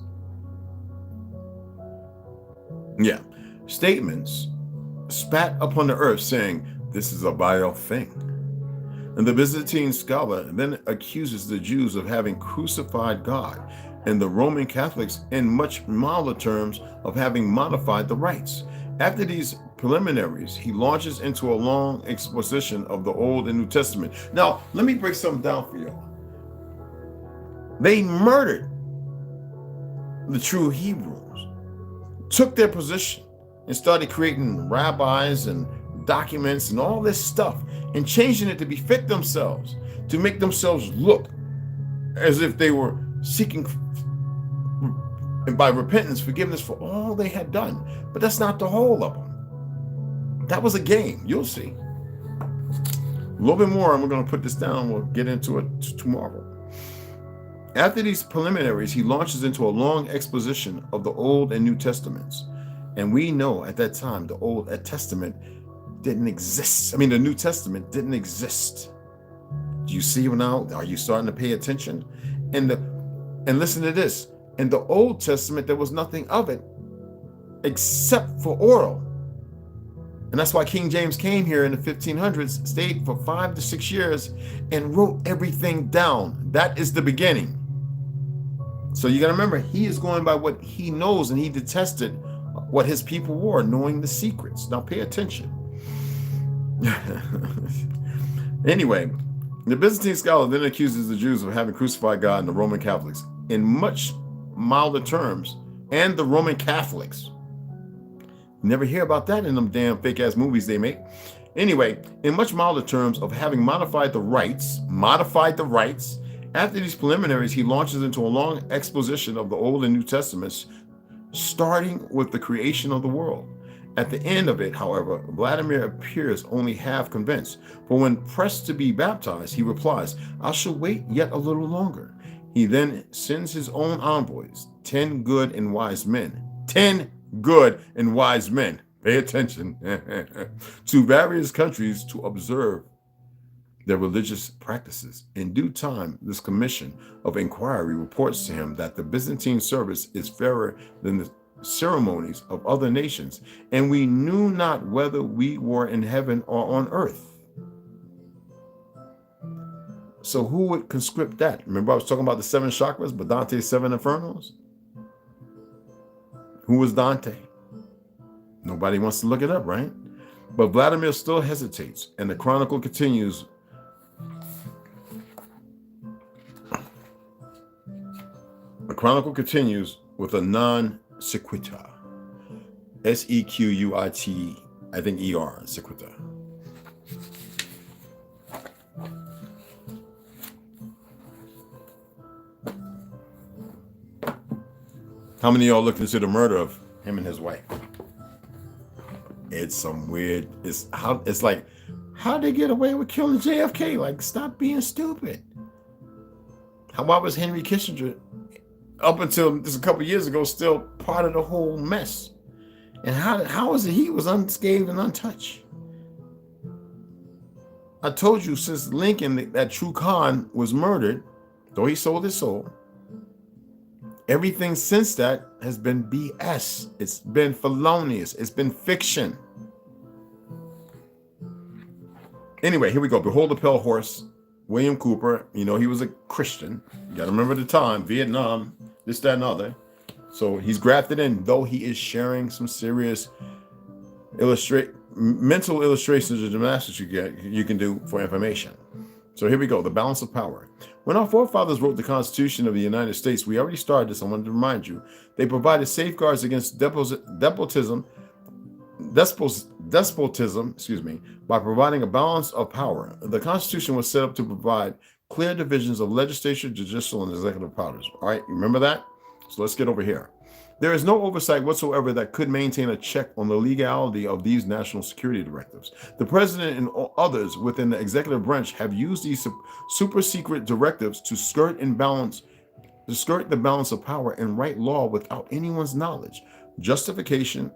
spat upon the earth, saying, this is a vile thing. And the Byzantine scholar then accuses the Jews of having crucified God, and the Roman Catholics in much milder terms of having modified the rites. After these preliminaries, he launches into a long exposition of the Old and New Testament. Now, let me break something down for you. They murdered the true Hebrews, took their position, and started creating rabbis and documents and all this stuff and changing it to befit themselves, to make themselves look as if they were seeking, and by repentance, forgiveness for all they had done. But that's not the whole of them. That was a game. You'll see. A little bit more, and we're going to put this down. We'll get into it tomorrow. After these preliminaries, he launches into a long exposition of the Old and New Testaments. And we know at that time, the Old Testament didn't exist. I mean, the New Testament didn't exist. Do you see now? Are you starting to pay attention? And listen to this. In the Old Testament, there was nothing of it except for oral. And that's why King James came here in the 1500s, stayed for 5 to 6 years, and wrote everything down. That is the beginning. So you got to remember, he is going by what he knows, and he detested what his people were, knowing the secrets. Now pay attention. Anyway, the Byzantine scholar then accuses the Jews of having crucified God and the Roman Catholics in much milder terms, and the Roman Catholics. You never hear about that in them damn fake ass movies they make. Anyway, in much milder terms of having modified the rites. After these preliminaries, he launches into a long exposition of the Old and New Testaments, starting with the creation of the world At the end of it, however, Vladimir appears only half convinced, for when pressed to be baptized, he replies, "I shall wait yet a little longer." He then sends his own envoys, 10 good and wise men, 10 good and wise men, pay attention, to various countries to observe their religious practices. In due time, this commission of inquiry reports to him that the Byzantine service is fairer than the ceremonies of other nations, and we knew not whether we were in heaven or on earth. So who would conscript that? Remember I was talking about the 7 chakras, but Dante's 7 infernos? Who was Dante? Nobody wants to look it up, right? But Vladimir still hesitates, and the chronicle continues. The chronicle continues with a non sequitur. S-E-Q-U-I-T, I think E-R, sequitur. How many of y'all looked into the murder of him and his wife? It's some weird, it's like, how'd they get away with killing JFK? Like, stop being stupid. Why was Henry Kissinger, up until just a couple of years ago, still part of the whole mess? And how is it he was unscathed and untouched? I told you since Lincoln, that True Khan was murdered, though he sold his soul, everything since that has been BS. It's been felonious. It's been fiction. Anyway, here we go. Behold the Pale Horse. William Cooper, he was a Christian. You got to remember the time, Vietnam, this, that, and other. So he's grafted in, though he is sharing some serious mental illustrations of gymnastics you can do for information. So here we go, the balance of power. When our forefathers wrote the Constitution of the United States, we already started this. I wanted to remind you, they provided safeguards against despotism, by providing a balance of power. The Constitution was set up to provide clear divisions of legislature, judicial, and executive powers. All right, remember that? So let's get over here. There is no oversight whatsoever that could maintain a check on the legality of these national security directives. The president and others within the executive branch have used these super secret directives to skirt the balance of power and write law without anyone's knowledge. Justification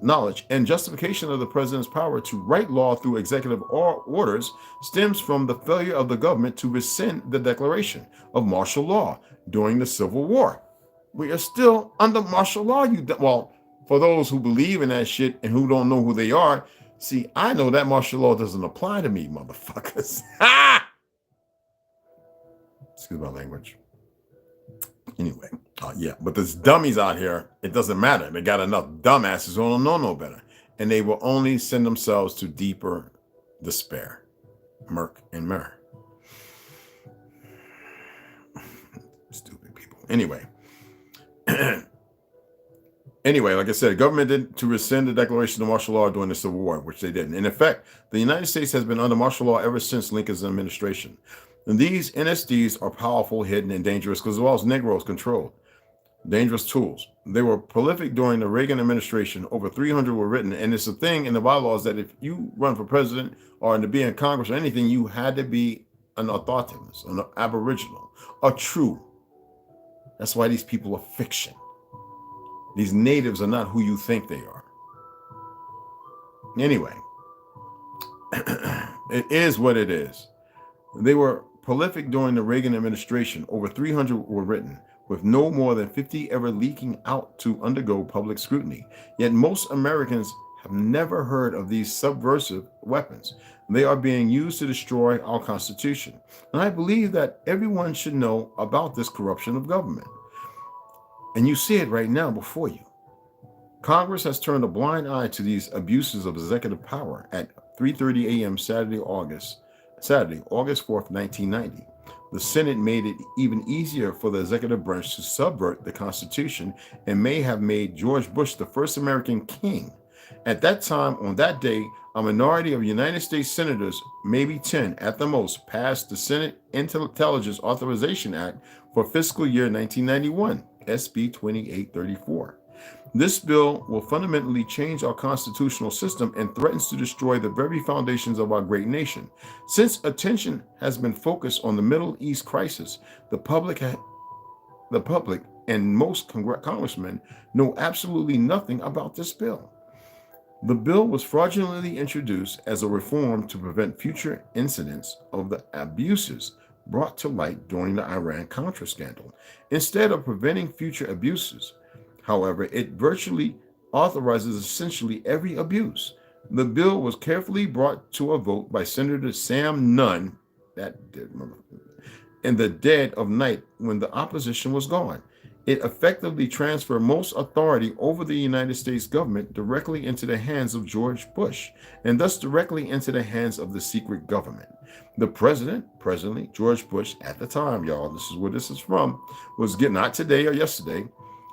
of the president's power to write law through executive orders stems from the failure of the government to rescind the declaration of martial law during the Civil War. We are still under martial law. Well, for those who believe in that shit and who don't know who they are, see, I know that martial law doesn't apply to me, motherfuckers. Excuse my language. Anyway, yeah, but there's dummies out here. It doesn't matter. They got enough dumbasses who don't know no better. And they will only send themselves to deeper despair, murk, and mirror. Stupid people. Anyway, like I said, the government did to rescind the declaration of martial law during the Civil War, which they didn't. In effect, the United States has been under martial law ever since Lincoln's administration. And these NSDs are powerful, hidden, and dangerous because as well as Negroes controlled. Dangerous tools. They were prolific during the Reagan administration. Over 300 were written. And it's a thing in the bylaws that if you run for president or to be in Congress or anything, you had to be an autochthonous, an aboriginal, a true. That's why these people are fiction. These natives are not who you think they are. Anyway, it is what it is. They were prolific during the Reagan administration. Over 300 were written, with no more than 50 ever leaking out to undergo public scrutiny. Yet most Americans have never heard of these subversive weapons. They are being used to destroy our Constitution. And I believe that everyone should know about this corruption of government. And you see it right now before you. Congress has turned a blind eye to these abuses of executive power at 3:30 a.m. Saturday, August 4th, 1990. The Senate made it even easier for the executive branch to subvert the Constitution and may have made George Bush the first American king. At that time, on that day, a minority of United States senators, maybe 10 at the most, passed the Senate Intelligence Authorization Act for fiscal year 1991, SB 2834. This bill will fundamentally change our constitutional system and threatens to destroy the very foundations of our great nation. Since attention has been focused on the Middle East crisis, the public and most congressmen know absolutely nothing about this bill. The bill was fraudulently introduced as a reform to prevent future incidents of the abuses brought to light during the Iran-Contra scandal. Instead of preventing future abuses, however, it virtually authorizes essentially every abuse. The bill was carefully brought to a vote by Senator Sam Nunn, in the dead of night when the opposition was gone. It effectively transferred most authority over the United States government directly into the hands of George Bush, and thus directly into the hands of the secret government. The presently George Bush at the time, y'all, this is where this is from, not today or yesterday,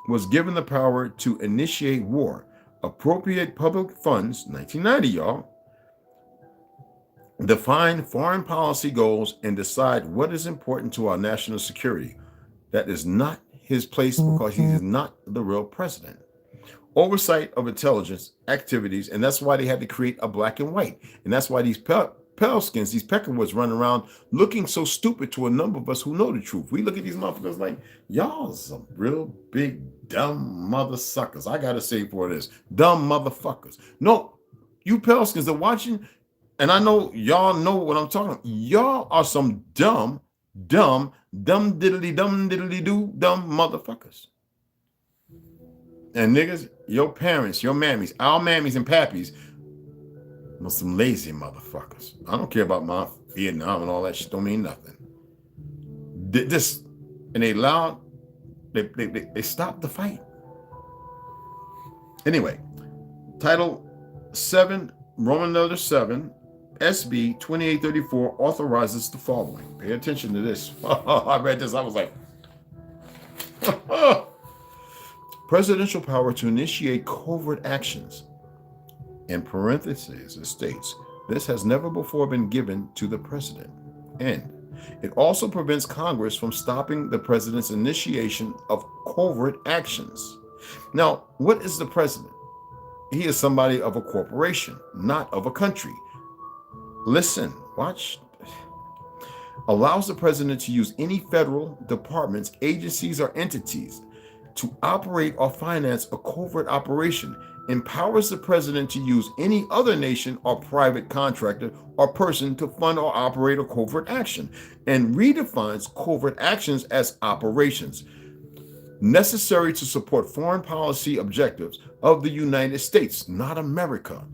was given the power to initiate war, appropriate public funds, 1990, y'all, define foreign policy goals, and decide what is important to our national security. That is not his place because he is not the real president. Oversight of intelligence activities, and that's why they had to create a black and white. And that's why these pale skins, these peckerwoods run around looking so stupid to a number of us who know the truth. We look at these motherfuckers like, y'all some real big dumb mother suckers. I gotta say for this, dumb motherfuckers. No, you pale skins are watching, and I know y'all know what I'm talking about. Y'all are some dumb diddly do dumb motherfuckers. And niggas, your parents, your mammies, our mammies and pappies were some lazy motherfuckers. I don't care about my Vietnam and all that shit. Don't mean nothing. And they stopped the fight. Anyway, Title 7, Roman number 7, SB 2834 authorizes the following. Pay attention to this. I read this. I was like, presidential power to initiate covert actions. In parentheses, it states, this has never before been given to the president. And it also prevents Congress from stopping the president's initiation of covert actions. Now, what is the president? He is somebody of a corporation, not of a country. Listen, watch. Allows the president to use any federal departments, agencies, or entities to operate or finance a covert operation. Empowers the president to use any other nation or private contractor or person to fund or operate a covert action, and redefines covert actions as operations necessary to support foreign policy objectives of the United States, not America.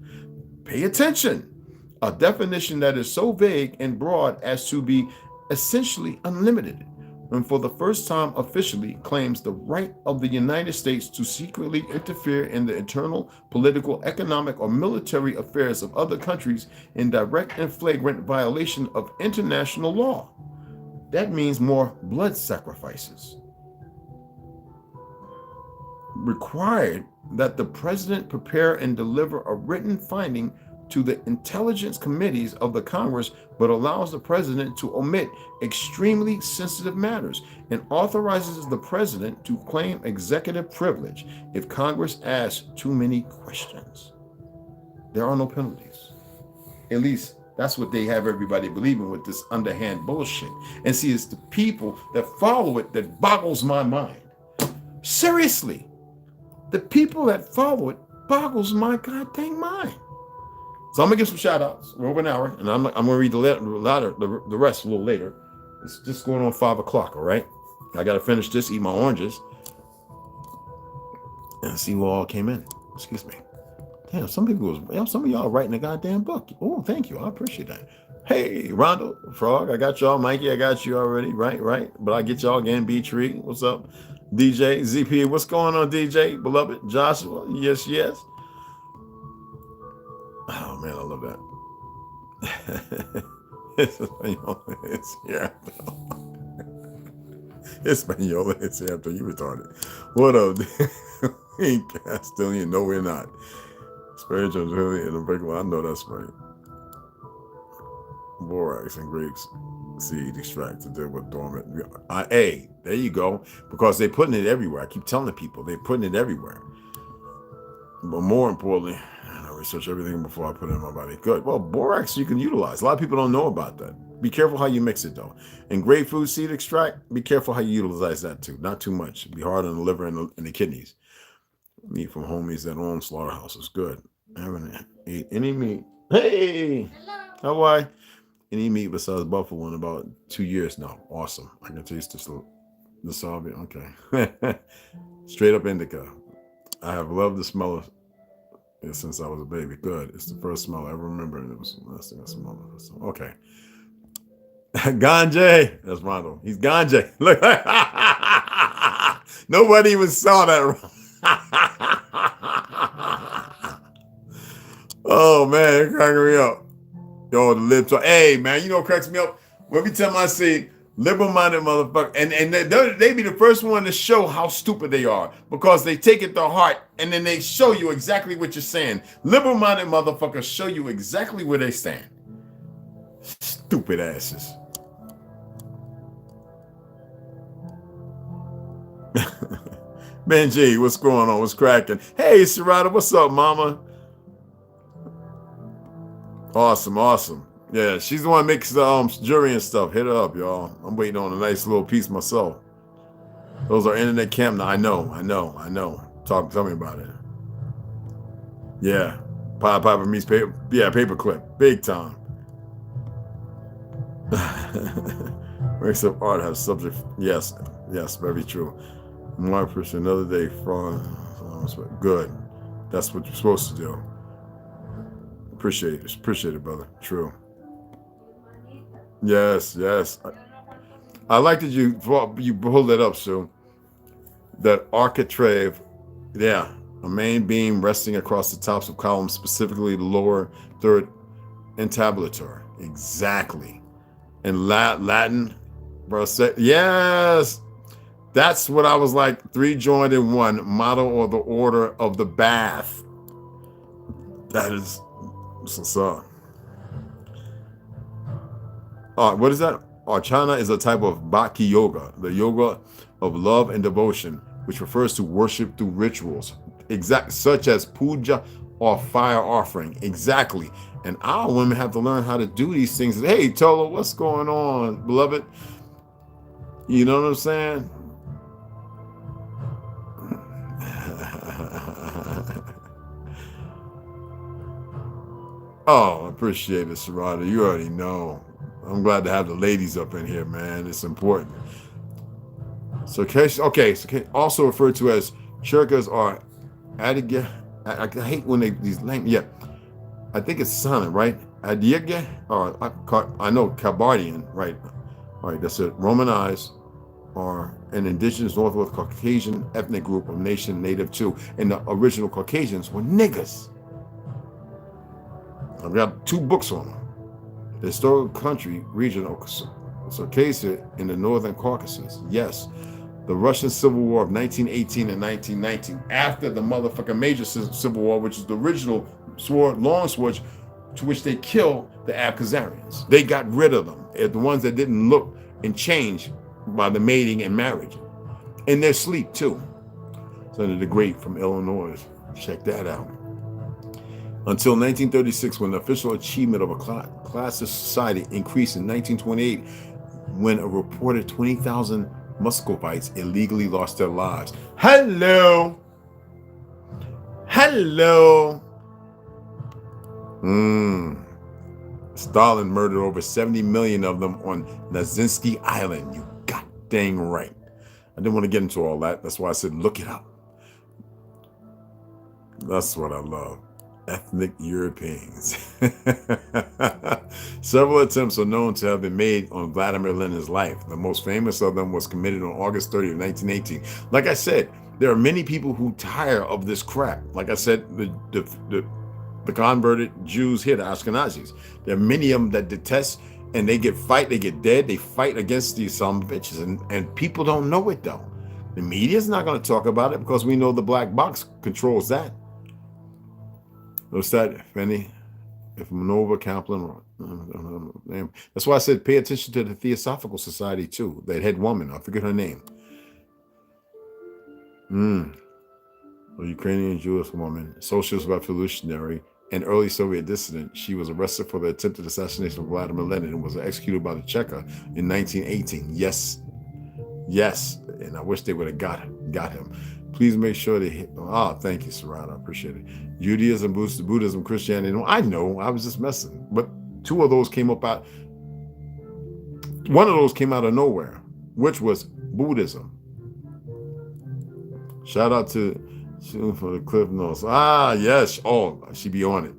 Pay attention. A definition that is so vague and broad as to be essentially unlimited, and for the first time officially claims the right of the United States to secretly interfere in the internal, political, economic, or military affairs of other countries in direct and flagrant violation of international law. That means more blood sacrifices. Required that the president prepare and deliver a written finding to the intelligence committees of the Congress, but allows the president to omit extremely sensitive matters, and authorizes the president to claim executive privilege if Congress asks too many questions. There are no penalties. At least that's what they have everybody believing with this underhand bullshit. And see, it's the people that follow it that boggles my mind. Seriously, the people that follow it boggles my goddamn mind. So I'm gonna give some shout outs. We're over an hour, and I'm gonna read the rest a little later. It's just going on 5 o'clock, all right? I gotta finish this, eat my oranges, and see who all came in. Excuse me. Damn, some of y'all writing a goddamn book. Oh, thank you. I appreciate that. Hey, Rondo, Frog, I got y'all. Mikey, I got you already. Right. But I get y'all again. B-Tree, what's up? DJ, ZP, what's going on, DJ? Beloved, Joshua, yes. Oh man, I love that. Espanol, it's after you retarded. What up? Castilian, no, we're not. Spiritual, really, and the big one. I know that's right. Borax and grapes. seed extract to deal with dormant. Hey, there you go. Because they're putting it everywhere. I keep telling people they're putting it everywhere. But more importantly, I research everything before I put it in my body. Good. Well, borax you can utilize. A lot of people don't know about that. Be careful how you mix it though. And grapefruit seed extract, be careful how you utilize that too. Not too much. It'd be hard on the liver and the kidneys. Meat from homies that own slaughterhouses. Good. I haven't ate any meat. Hey! How are you? Any meat besides buffalo in about 2 years now. Awesome. I can taste the salvia. Okay. Straight up indica. I have loved the smell of it since I was a baby. Good. It's the first smell I ever remember, and it was the last thing I smelled. Okay. Ganja. That's Rondo. He's Ganja. Look. Nobody even saw that. Oh man, it cracking me up. Yo, the lips are, hey man, you know what cracks me up? Every time I say liberal-minded motherfucker, and they be the first one to show how stupid they are because they take it to heart and then they show you exactly what you're saying. Liberal-minded motherfuckers show you exactly where they stand. Stupid asses. Benji, what's going on? What's cracking? Hey, Sharita, what's up, mama? Awesome, awesome. Yeah, she's the one that makes the jewelry and stuff. Hit her up, y'all. I'm waiting on a nice little piece myself. Those are internet camp. I know. Tell me about it. Yeah. Piper meets paper. Yeah, paperclip. Big time. Race of art has subject. Yes, very true. More person another day fraud. Good. That's what you're supposed to do. Appreciate it, brother. True. Yes. I like that you pulled that up, Sue. That architrave, yeah, a main beam resting across the tops of columns, specifically the lower third entablature. Exactly. In Latin, bro. Yes. That's what I was like. 3 joined in 1, motto or the order of the bath. That is so. What is that? Archana is a type of bhakti yoga, the yoga of love and devotion, which refers to worship through rituals, such as puja or fire offering. Exactly. And our women have to learn how to do these things. Hey, Tolo, what's going on, beloved? You know what I'm saying? Oh, appreciate it, Sharada. You already know. I'm glad to have the ladies up in here, man. It's important. So, also referred to as churkas or adiga. I hate when these language. Yeah, I think it's silent, right? Adiga, or I know Kabardian, right? All right, that's it. Romanized, or an indigenous Northwest Caucasian ethnic group of nation native to, and the original Caucasians were niggas. I've got 2 books on them. The historical country region of Circassia in the Northern Caucasus. Yes. The Russian Civil War of 1918 and 1919. After the motherfucking major Civil War, which is the original long switch to which they killed the Abkhazarians. They got rid of them. The ones that didn't look and change by the mating and marriage. In their sleep, too. Senator the Great from Illinois. Check that out. Until 1936, when the official achievement of a class society increased in 1928, when a reported 20,000 Muscovites illegally lost their lives. Hello. Stalin murdered over 70 million of them on Nazinsky Island. You god dang right. I didn't want to get into all that. That's why I said look it up. That's what I love. Ethnic Europeans. Several attempts are known to have been made on Vladimir Lenin's life. The most famous of them was committed on August 30th, 1918. Like I said, there are many people who tire of this crap. Like I said, the converted Jews here, the Ashkenazis. There are many of them that detest, and they get dead, they fight against these some bitches, and people don't know it though. The media's not going to talk about it because we know the black box controls that. What's that, Fanny? If Manova Kaplan, That's why I said pay attention to the Theosophical Society too. That head woman, I forget her name. A Ukrainian Jewish woman, socialist revolutionary, and early Soviet dissident. She was arrested for the attempted assassination of Vladimir Lenin and was executed by the Cheka in 1918. Yes, and I wish they would have got him. Please make sure they thank you, Sarada. I appreciate it. Judaism, Buddhism, Christianity. No, I know. I was just messing. But one of those came out of nowhere, which was Buddhism. Shout out to for the Cliff Notes. Yes. Oh, she be on it.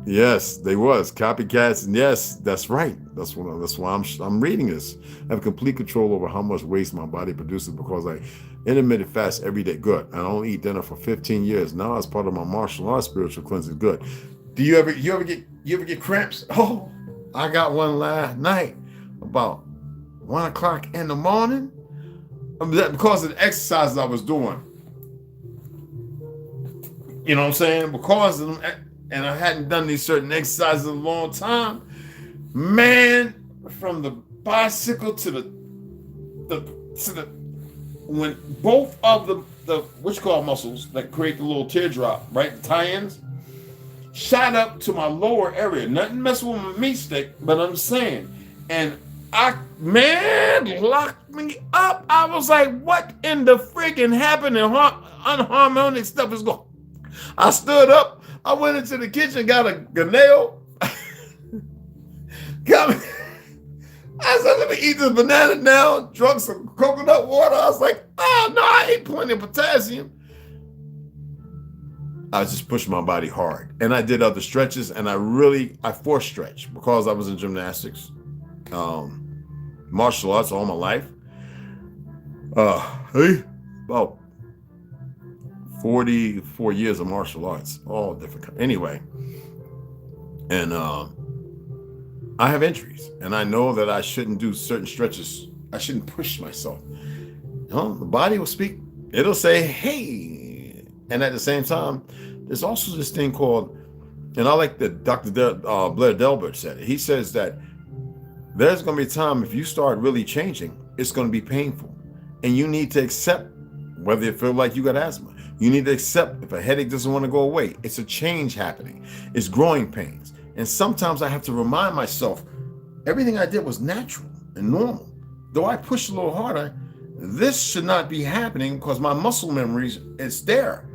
Yes, they was copycats, and yes, that's right. That's why I'm reading this. I have complete control over how much waste my body produces because I intermittent fast every day. Good. I don't eat dinner for 15 years now as part of my martial arts spiritual cleansing. Good. Do you ever get cramps? Oh, I got one last night about 1 o'clock in the morning. Because of the exercises I was doing. You know what I'm saying? Because of them, and I hadn't done these certain exercises in a long time. Man, from the bicycle to the when both of the what you call muscles that create the little teardrop, right? The tie-ins, shot up to my lower area. Nothing messing with my meat stick, but I'm saying, and locked me up. I was like, what in the freaking happened? And unharmonic stuff is going. I stood up. I went into the kitchen, got a nail. Got me. I said, let me eat this banana now. Drunk some coconut water. I was like, oh no, I ate plenty of potassium. I was just pushing my body hard. And I did other stretches, and I force stretch because I was in gymnastics. Martial arts all my life. About 44 years of martial arts, all different. Anyway, and I have injuries, and I know that I shouldn't do certain stretches. I shouldn't push myself. The body will speak. It'll say, hey. And at the same time, there's also this thing called, and I like that Dr. Blair Delbert said it. He says that there's going to be a time if you start really changing, it's going to be painful. And you need to accept whether you feel like you got asthma. You need to accept if a headache doesn't want to go away. It's a change happening. It's growing pains. And sometimes I have to remind myself, everything I did was natural and normal. Though I pushed a little harder, this should not be happening because my muscle memories, it's there.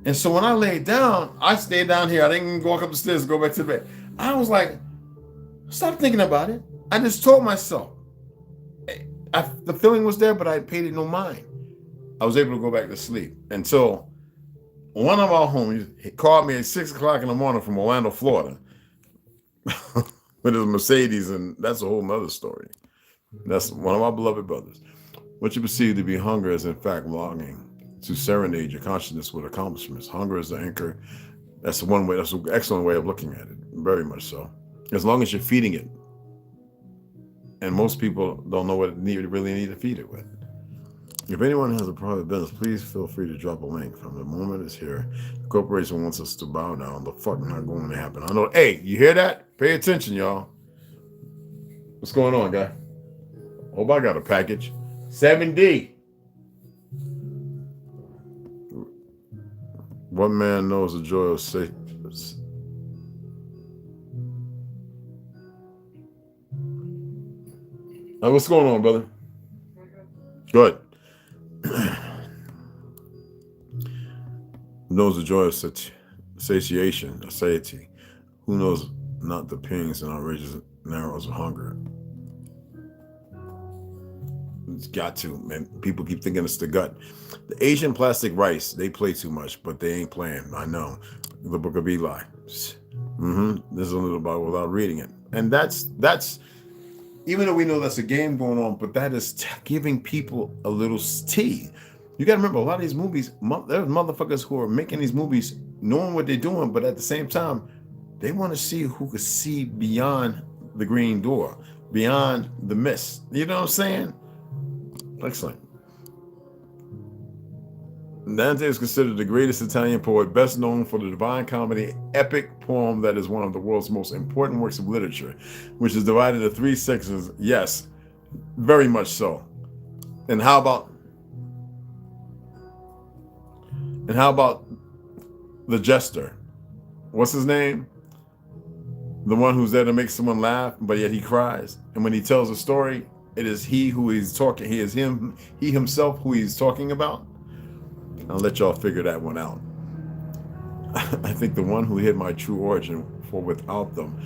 And so when I laid down, I stayed down here. I didn't even walk up the stairs and go back to the bed. I was like, stop thinking about it. I just told myself. The feeling was there, but I paid it no mind. I was able to go back to sleep until one of our homies called me at 6 o'clock in the morning from Orlando, Florida, with his Mercedes, and that's a whole nother story. That's one of my beloved brothers. What you perceive to be hunger is in fact longing to serenade your consciousness with accomplishments. Hunger is the anchor. That's one way. That's an excellent way of looking at it. Very much so. As long as you're feeding it. And most people don't know what really need to feed it with. If anyone has a private business, please feel free to drop a link. From the moment it's here, the corporation wants us to bow down. The fuck not going to happen. I know. Hey, you hear that? Pay attention, y'all. What's going on, guy? Hope I got a package. 7D. What man knows the joy of safety? What's going on, brother? Good. Knows the joy of satiation, or satiety. Who knows not the pangs and outrageous narrows of hunger? It's got to, man. People keep thinking it's the gut. The Asian plastic rice, they play too much, but they ain't playing. I know. The Book of Eli. There's a little about without reading it. And that's even though we know that's a game going on, but that is giving people a little tea. You got to remember, a lot of these movies, there's motherfuckers who are making these movies knowing what they're doing, but at the same time, they want to see who could see beyond the green door, beyond the mist. You know what I'm saying? Excellent. Dante is considered the greatest Italian poet, best known for the Divine Comedy epic poem that is one of the world's most important works of literature, which is divided into 3 sections. Yes, very much so. And how about the jester? What's his name? The one who's there to make someone laugh, but yet he cries. And when he tells a story, it is he who he's talking. He is him, he himself who he's talking about. I'll let y'all figure that one out. I think the one who hid my true origin, for without them,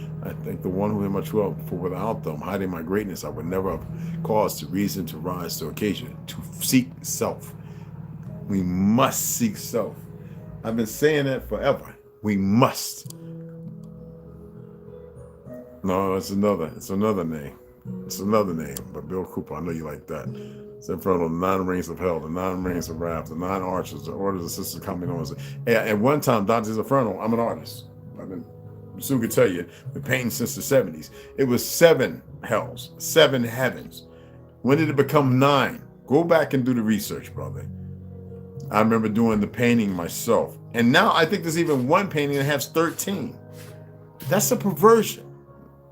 hiding my greatness, I would never have cause to reason to rise to occasion, to seek self. We must seek self. I've been saying that forever. We must. No, it's another name. It's another name, but Bill Cooper, I know you like that. It's in front of the 9 rings of hell, the 9 rings of wrath, the 9 arches, the orders of sisters coming on. At one time, Dante's Inferno, I'm an artist. Sue could tell you, been painting since the 70s. It was 7 hells, 7 heavens. When did it become 9? Go back and do the research, brother. I remember doing the painting myself. And now I think there's even one painting that has 13. That's a perversion.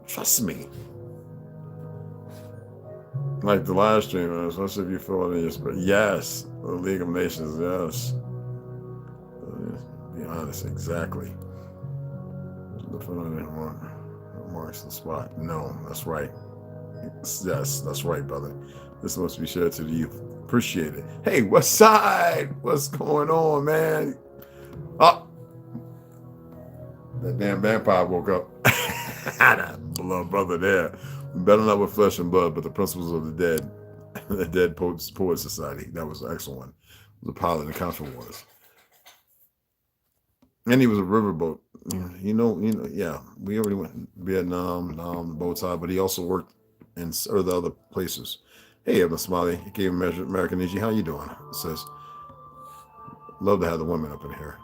Trust me. Like the live stream, especially if you feel it in your spirit. Yes, the League of Nations, yes. Be honest, exactly. Marks the spot. No, that's right. Yes, that's right, brother. This must be shared to the youth. Appreciate it. Hey, West Side, what's going on, man? Oh, that damn vampire woke up. That beloved brother there. Better not with flesh and blood, but the principles of the dead, the Dead Poets Society. That was an excellent one. It was a pilot in Contra Wars. And he was a riverboat. You know, yeah. We already went to Vietnam, the bow tie, but he also worked in the other places. Hey, Evan Smiley, you gave American Ninja. How you doing? It says, love to have the women up in here.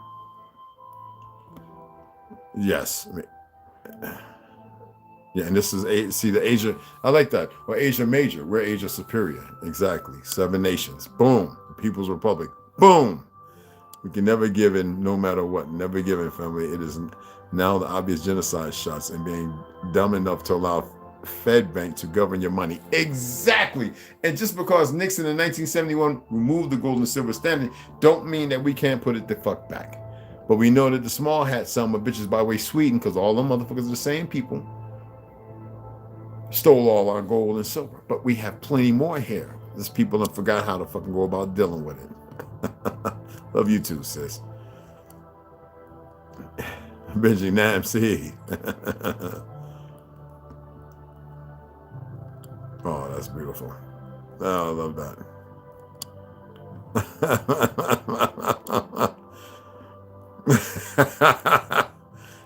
Yes. Yeah, and this is the Asia. I like that. Well, Asia Major. We're Asia Superior. Exactly. 7 nations. Boom. The People's Republic. Boom. We can never give in, no matter what. Never give in, family. It is now the obvious genocide shots and being dumb enough to allow Fed Bank to govern your money. Exactly. And just because Nixon in 1971 removed the gold and silver standard, don't mean that we can't put it the fuck back. But we know that the small hat son of bitches by way Sweden, because all them motherfuckers are the same people, stole all our gold and silver. But we have plenty more here. These people have forgot how to fucking go about dealing with it. Love you too, sis. Benji Nam C. Oh, that's beautiful. Oh, I love that.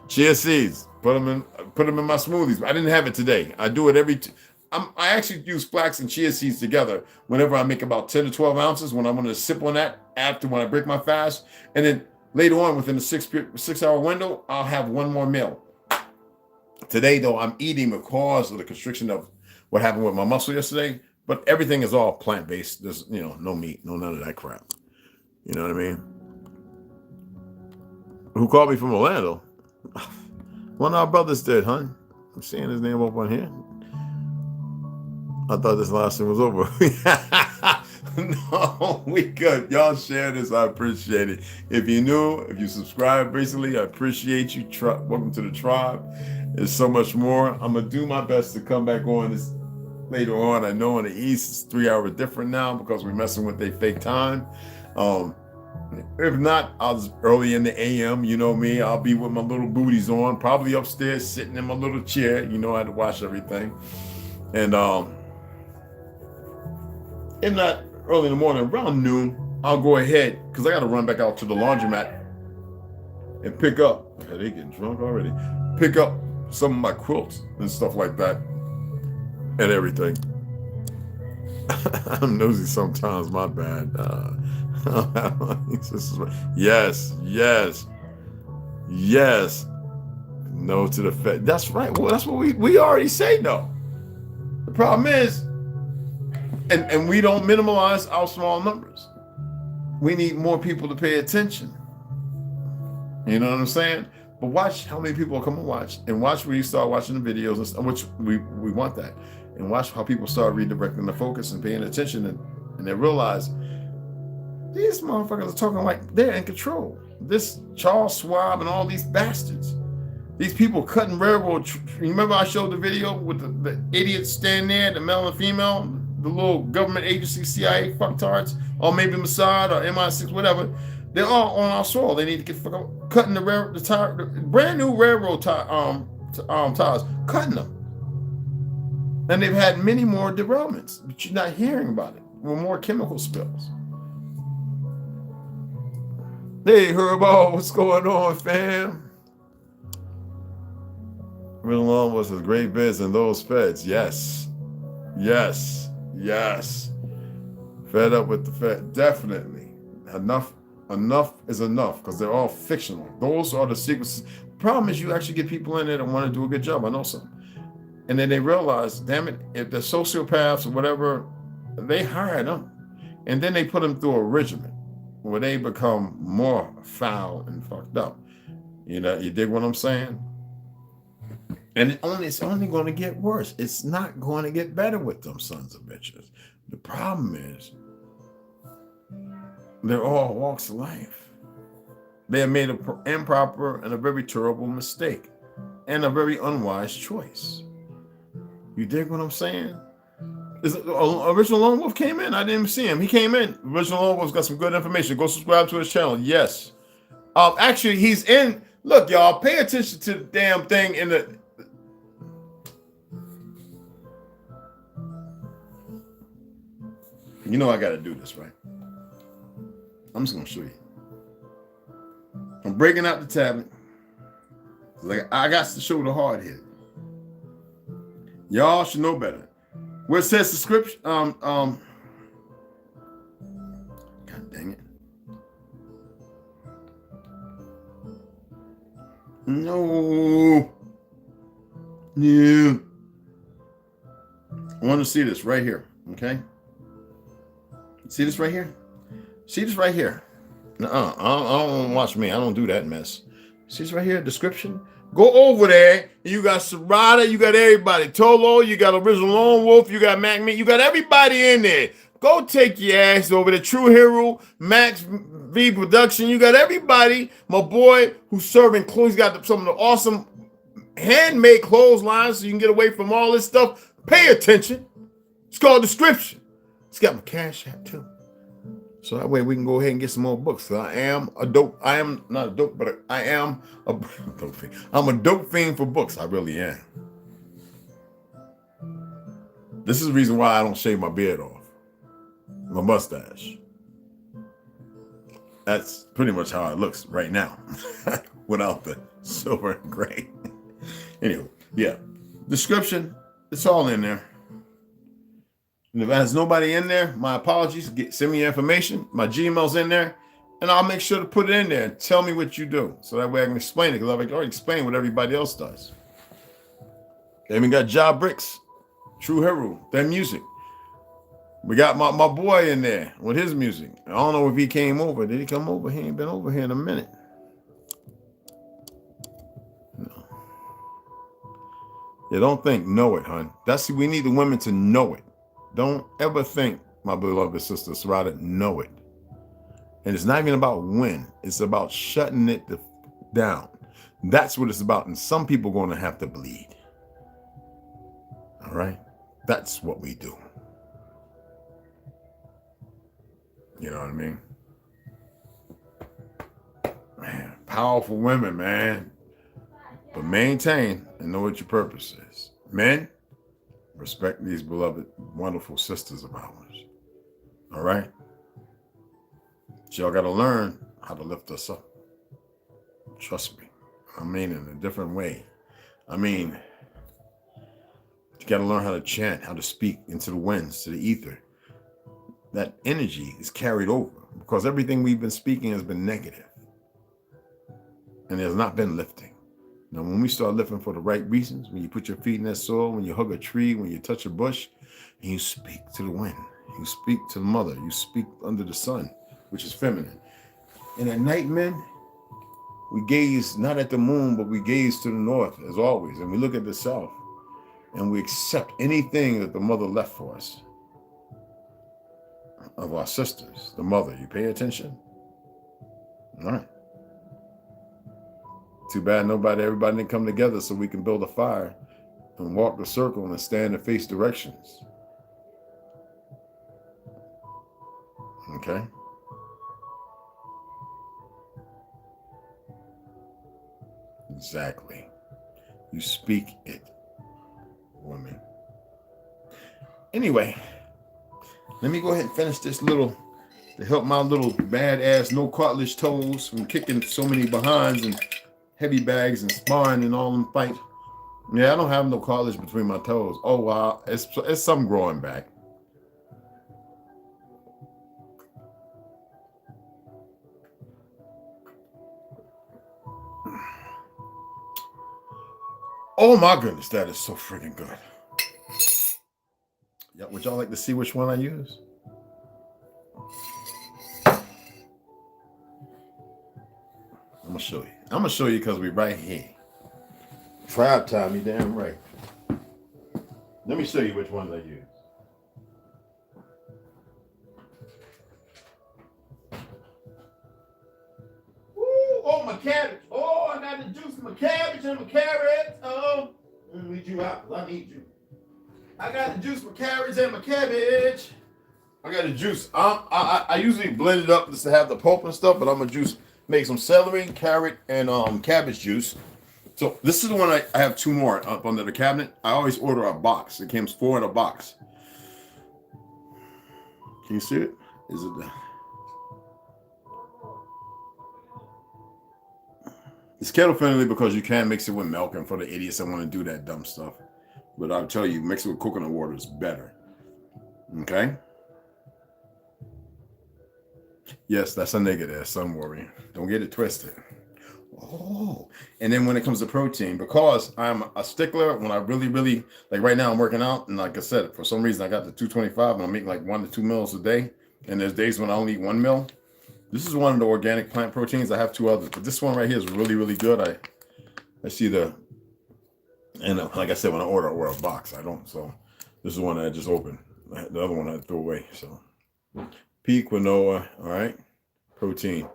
Chia seeds. Put them in my smoothies. I didn't have it today. I do it every. I actually use flax and chia seeds together whenever I make about 10 to 12 ounces. When I want to sip on that after when I break my fast, and then later on within the 6-hour window, I'll have one more meal. Today though, I'm eating because of the constriction of what happened with my muscle yesterday. But everything is all plant-based. There's no meat, none of that crap. You know what I mean? Who called me from Orlando? One of our brothers did, huh? I'm seeing his name up on here. I thought this last thing was over. No, we good. Y'all share this. I appreciate it. If you're new, if you subscribed recently, I appreciate you. Welcome to the tribe. There's so much more. I'm going to do my best to come back on this later on. I know in the East, it's 3 hours different now because we're messing with their fake time. If not, I'll just early in the AM, you know me, I'll be with my little booties on, probably upstairs, sitting in my little chair. You know, I had to watch everything. And if not early in the morning, around noon, I'll go ahead, because I got to run back out to the laundromat and pick up, are they getting drunk already? Pick up some of my quilts and stuff like that and everything. I'm nosy sometimes, my bad. Yes. No to the Fed. That's right. Well, that's what we already say no. The problem is, and we don't minimize our small numbers. we need more people to pay attention. You know what I'm saying? But watch how many people come and watch, and watch where you start watching the videos, and stuff, which we want that, and watch how people start redirecting the focus and paying attention, and they realize these motherfuckers are talking like they're in control. This Charles Schwab and all these bastards, these people cutting railroad. Remember I showed the video with the idiots standing there, the male and female, the little government agency, CIA fucktards, or maybe Mossad or MI6, whatever. They're all on our soil. They need to get cutting the brand new railroad ties, cutting them. And they've had many more derailments, but you're not hearing about it. With more chemical spills. Hey, Herbo, what's going on, fam? Real long was a great biz in those feds. Yes. Yes. Yes. Fed up with the Fed. Definitely. Enough is enough, because they're all fictional. Those are the secrets. The problem is you actually get people in there that want to do a good job. I know some. And then they realize, damn it, if they're sociopaths or whatever, they hire them. And then they put them through a regimen where they become more foul and fucked up. You know, you dig what I'm saying? And it's only going to get worse. It's not going to get better with them sons of bitches. The problem is, they're all walks of life. They have made an improper and a very terrible mistake and a very unwise choice. You dig what I'm saying? Original Lone Wolf came in. I didn't even see him. He came in. Original Lone Wolf's got some good information. Go subscribe to his channel. Yes. Actually, he's in. Look, y'all, pay attention to the damn thing in the. You know I got to do this, right? I'm just going to show you. I'm breaking out the tablet. Like, I got to show the hard hit. Y'all should know better. Where it says subscription, God dang it. No. Yeah. I want to see this right here, okay? See this right here? See this right here? I don't watch me. I don't do that mess. See this right here? Description. Go over there. You got Sharisa. You got everybody. ToLU. You got Original Lone Wolf. You got Mac Me. You got everybody in there. Go take your ass over to TRU HERU, Max V Production. You got everybody. My boy who's serving clothes. He's got some of the awesome handmade clotheslines so you can get away from all this stuff. Pay attention. It's called description. It's got my Cashapp too. So that way we can go ahead and get some more books. So I am a dope. I am not a dope, but I am a dope fiend. I'm a dope fiend for books. I really am. This is the reason why I don't shave my beard off. My mustache. That's pretty much how it looks right now. Without the silver and gray. Anyway, yeah. Description. It's all in there. And if there's nobody in there, my apologies. Send me your information. My Gmail's in there. And I'll make sure to put it in there and tell me what you do. So that way I can explain it. Because I've already explained what everybody else does. They even got Jah Brickz, TRU HERU, their music. We got my boy in there with his music. I don't know if he came over. Did he come over? He ain't been over here in a minute. No. Yeah, don't think, know it, hon. We need the women to know it. Don't ever think, my beloved sister Sharisa, know it. And it's not even about when. It's about shutting it down. That's what it's about. And some people are going to have to bleed. All right? That's what we do. You know what I mean? Man, powerful women, man. But maintain and know what your purpose is. Men, respect these beloved, wonderful sisters of ours. All right? But y'all got to learn how to lift us up. Trust me. I mean, in a different way. I mean, you got to learn how to chant, how to speak into the winds, to the ether. That energy is carried over because everything we've been speaking has been negative. And there's not been lifting. Now, when we start lifting for the right reasons, when you put your feet in that soil, when you hug a tree, when you touch a bush, and you speak to the wind, you speak to the mother, you speak under the sun, which is feminine. And at night, men, we gaze not at the moon, but we gaze to the north, as always. And we look at the south. And we accept anything that the mother left for us. Of our sisters, the mother. You pay attention? All right. Too bad everybody didn't come together so we can build a fire and walk the circle and stand and face directions. Okay? Exactly. You speak it, woman. Anyway, let me go ahead and finish this to help my little badass no cartilage toes from kicking so many behinds and heavy bags and sparring and all them fights. Yeah, I don't have no cartilage between my toes. Oh wow, it's some growing back. Oh my goodness, that is so freaking good. Yeah, would y'all like to see which one I use? I'm gonna show you. I'm gonna show you because we're right here. Tribe time, you damn right. Let me show you which ones I use. Ooh, oh, my cabbage. Oh, I got to juice my cabbage and my carrots. Oh, let me lead you out. I need you. I got to juice my carrots and my cabbage. I got to juice. I usually blend it up just to have the pulp and stuff, but I'm gonna make some celery, carrot, and cabbage juice. So this is the one I have two more up under the cabinet. I always order a box. It comes 4 in a box. Can you see it? Is it? It's kettle friendly because you can mix it with milk, and for the idiots that want to do that dumb stuff. But I'll tell you, mix it with coconut water is better. Okay? Yes, that's a nigga there, some worry. Don't get it twisted. Oh, and then when it comes to protein, because I'm a stickler, when I really, like right now I'm working out, and like I said, for some reason I got the 225, and I'm eating like 1 to 2 meals a day, and there's days when I only eat 1 meal. This is one of the organic plant proteins. I have 2 others, but this one right here is really good. I see and like I said, when I order a box, I don't. So this is one that I just opened. The other one I threw away. So pea quinoa, all right, protein.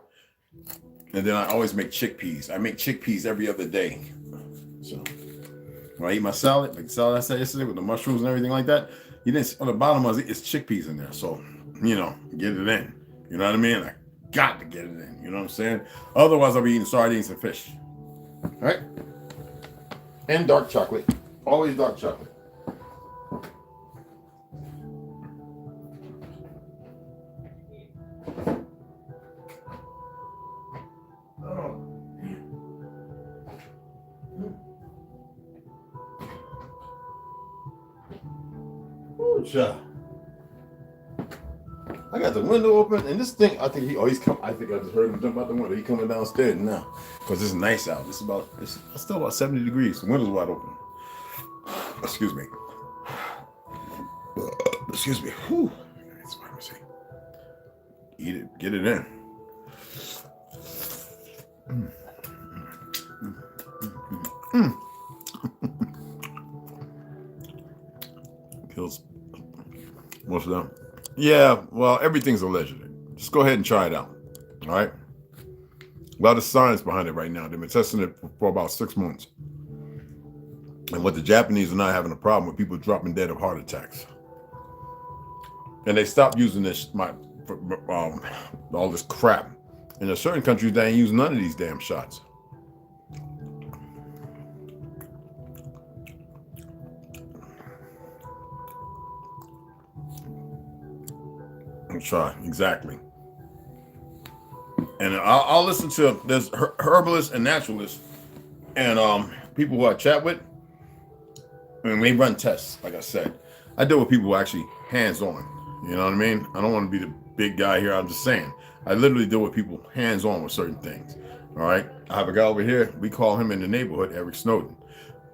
And then I always make chickpeas. I make chickpeas every other day. So when I eat my salad, like the salad I said yesterday with the mushrooms and everything like that, you didn't on the bottom of it, it's chickpeas in there. So, get it in. You know what I mean? I got to get it in. You know what I'm saying? Otherwise, I'll be eating sardines and fish. All right? And dark chocolate. Always dark chocolate. Jah. I got the window open, and this thing, I think he's coming. I think I just heard him jump out the window. He's coming downstairs now because it's nice out. It's still about 70 degrees. The window's wide open. Excuse me. Excuse me. Whew. It's pharmacy. Eat it. Get it in. Kills most of them. Yeah, well, everything's alleged. Just go ahead and try it out. All right. A lot of science behind it right now. They've been testing it for about 6 months. And what the Japanese are not having a problem with people dropping dead of heart attacks. And they stopped using this all this crap. And there's certain countries that ain't using none of these damn shots. Try exactly. And I'll listen to there's herbalists and naturalists and people who I chat with, and they run tests. Like I said, I deal with people who are actually hands-on. You know what I mean? I don't want to be the big guy here. I'm just saying I literally deal with people hands-on with certain things. All right, I have a guy over here. We call him in the neighborhood Eric Snowden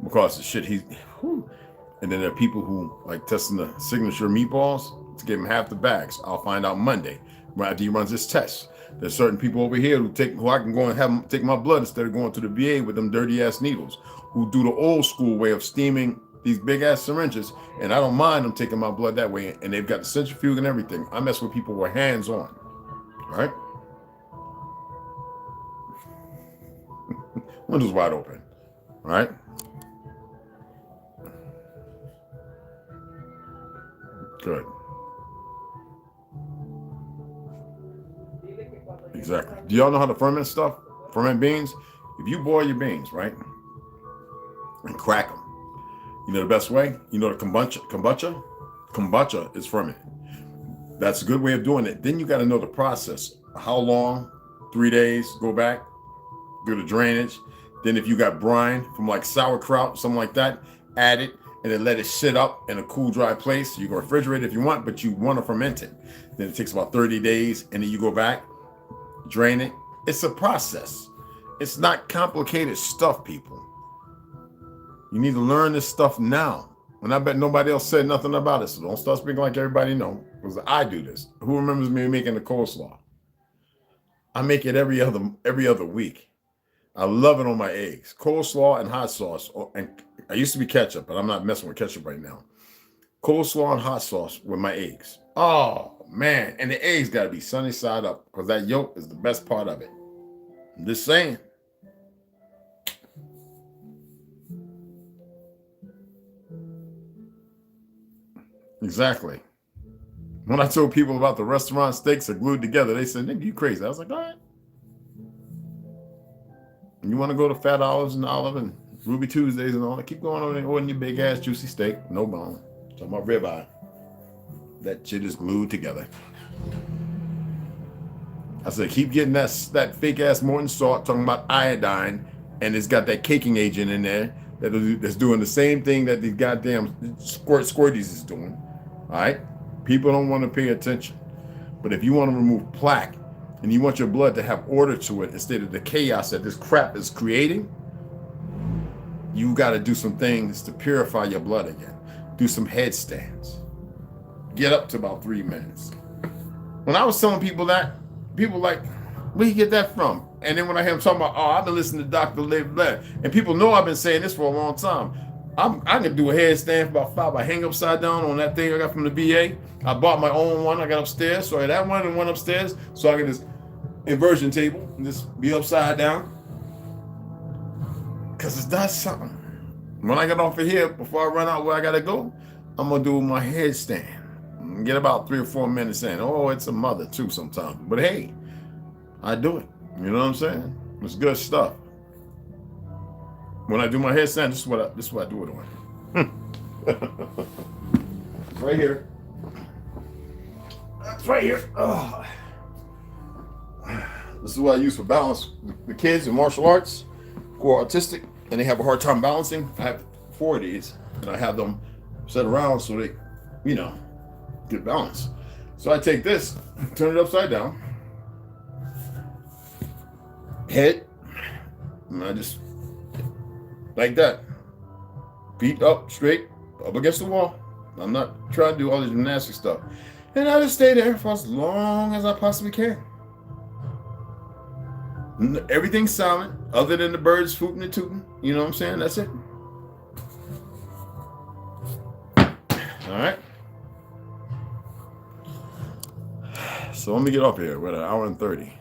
because the shit he's. And then there are people who like testing the signature meatballs to give him half the bags. I'll find out Monday. After he runs his tests. There's certain people over here who I can go and have them take my blood instead of going to the VA with them dirty ass needles, who do the old school way of steaming these big ass syringes, and I don't mind them taking my blood that way, and they've got the centrifuge and everything. I mess with people who are hands on, right? Windows wide open, right? Good. Exactly. Do y'all know how to ferment stuff? Ferment beans? If you boil your beans, right, and crack them, you know the best way? You know the kombucha? Kombucha is fermented. That's a good way of doing it. Then you got to know the process. How long? 3 days, go back, do the drainage. Then if you got brine from like sauerkraut, something like that, add it and then let it sit up in a cool, dry place. You can refrigerate it if you want, but you want to ferment it. Then it takes about 30 days and then you go back, drain it. It's a process. It's not complicated stuff, people. You need to learn this stuff now. And I bet nobody else said nothing about it. So don't start speaking like everybody know, because I do this. Who remembers me making the coleslaw? I make it every other week. I love it on my eggs. Coleslaw and hot sauce. And I used to be ketchup, but I'm not messing with ketchup right now. Coleslaw and hot sauce with my eggs. Oh, man. And the eggs got to be sunny side up, because that yolk is the best part of it. I'm just saying. Exactly. When I told people about the restaurant steaks are glued together, they said, nigga, you crazy. I was like, all right. You want to go to Fat Olives and Olive and Ruby Tuesdays and all that, keep going over there ordering your big ass juicy steak, no bone. Talking about ribeye. That shit is glued together. I said, keep getting that fake ass Morton salt, talking about iodine, and it's got that caking agent in there that's doing the same thing that these goddamn squirties is doing. All right? People don't want to pay attention. But if you want to remove plaque and you want your blood to have order to it instead of the chaos that this crap is creating, you got to do some things to purify your blood again. Do some headstands. Get up to about 3 minutes. When I was telling people that, people were like, where you get that from? And then when I hear them talking about, oh, I've been listening to Dr. Liv Blair, and people know I've been saying this for a long time. I can do a headstand for about 5. I hang upside down on that thing I got from the VA. I bought my own one. I got upstairs. So I had that one and one upstairs. So I can just inversion table and just be upside down. Because it does something. When I get off of here, before I run out where I got to go, I'm going to do my headstand. Get about 3 or 4 minutes in. Oh, it's a mother too sometimes. But hey, I do it. You know what I'm saying? It's good stuff. When I do my headstand, this is what I do it on. Right here. That's right here. Oh. This is what I use for balance. The kids in martial arts who are autistic and they have a hard time balancing. I have 4 of these and I have them set around so they, get balance. So I take this, turn it upside down, head, and I just like that. Feet up, straight, up against the wall. I'm not trying to do all the gymnastic stuff. And I just stay there for as long as I possibly can. Everything's silent, other than the birds hooting and tooting. You know what I'm saying? That's it. All right. So let me get up here. We're at 1 hour and 30.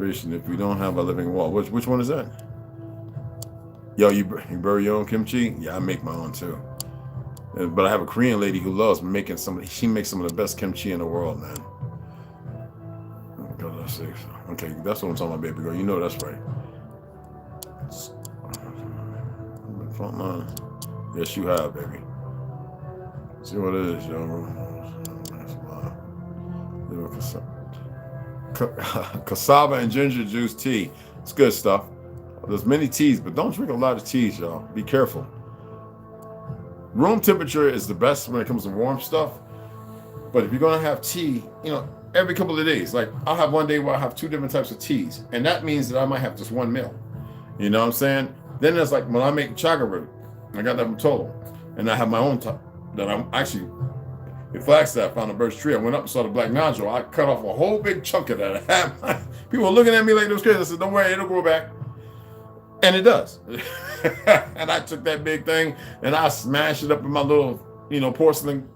If we don't have a living wall, which one is that? Yo, you bury your own kimchi? Yeah, I make my own too. But I have a Korean lady who loves making she makes some of the best kimchi in the world, man. Okay, that's what I'm talking about, baby girl. You know that's right. Front line. Yes, you have, baby. See what it is, yo. Cassava and ginger juice tea. It's good stuff. There's many teas, but don't drink a lot of teas, y'all. Be careful. Room temperature is the best when it comes to warm stuff. But if you're going to have tea, every couple of days, like I'll have one day where I have 2 different types of teas. And that means that I might have just 1 meal. You know what I'm saying? Then there's like when I make chaga root, I got that from ToLU. And I have my own that I'm actually in Flagstaff, found a birch tree. I went up and saw the black nodule. I cut off a whole big chunk of that. People were looking at me like it was crazy. I said, don't worry, it'll grow back. And it does. And I took that big thing and I smashed it up in my little, porcelain,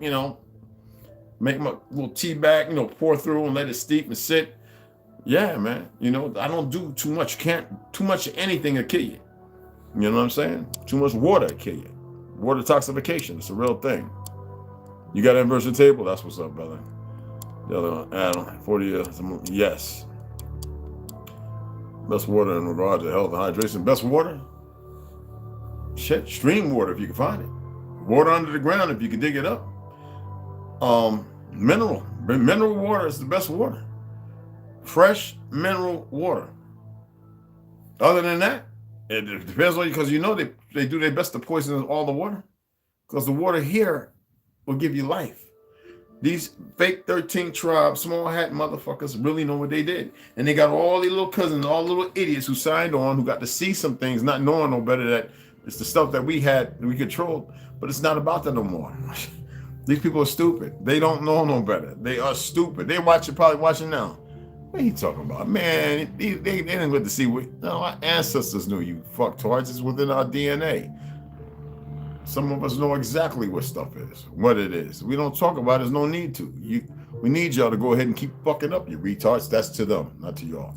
make my little tea bag, pour through and let it steep and sit. Yeah, man. I don't do too much. Too much of anything will kill you. You know what I'm saying? Too much water will kill you. Water toxification. It's a real thing. You got to inverse the table? That's what's up, brother. The other one, Adam, 40 years. Yes. Best water in regard to health and hydration. Best water? Shit, stream water if you can find it. Water under the ground if you can dig it up. Mineral water is the best water. Fresh mineral water. Other than that, it depends on you, because they do their best to poison all the water. Because the water here will give you life. These fake 13 tribes, small hat motherfuckers really know what they did. And they got all these little cousins, all little idiots who signed on, who got to see some things, not knowing no better that it's the stuff that we controlled, but it's not about that no more. These people are stupid. They don't know no better. They are stupid. They probably watching now. What are you talking about? Man, they didn't get to see what our ancestors knew, you fucktards. It's within our DNA. Some of us know exactly what stuff is, what it is. We don't talk about it. There's no need to. We need y'all to go ahead and keep fucking up, you retards. That's to them, not to y'all.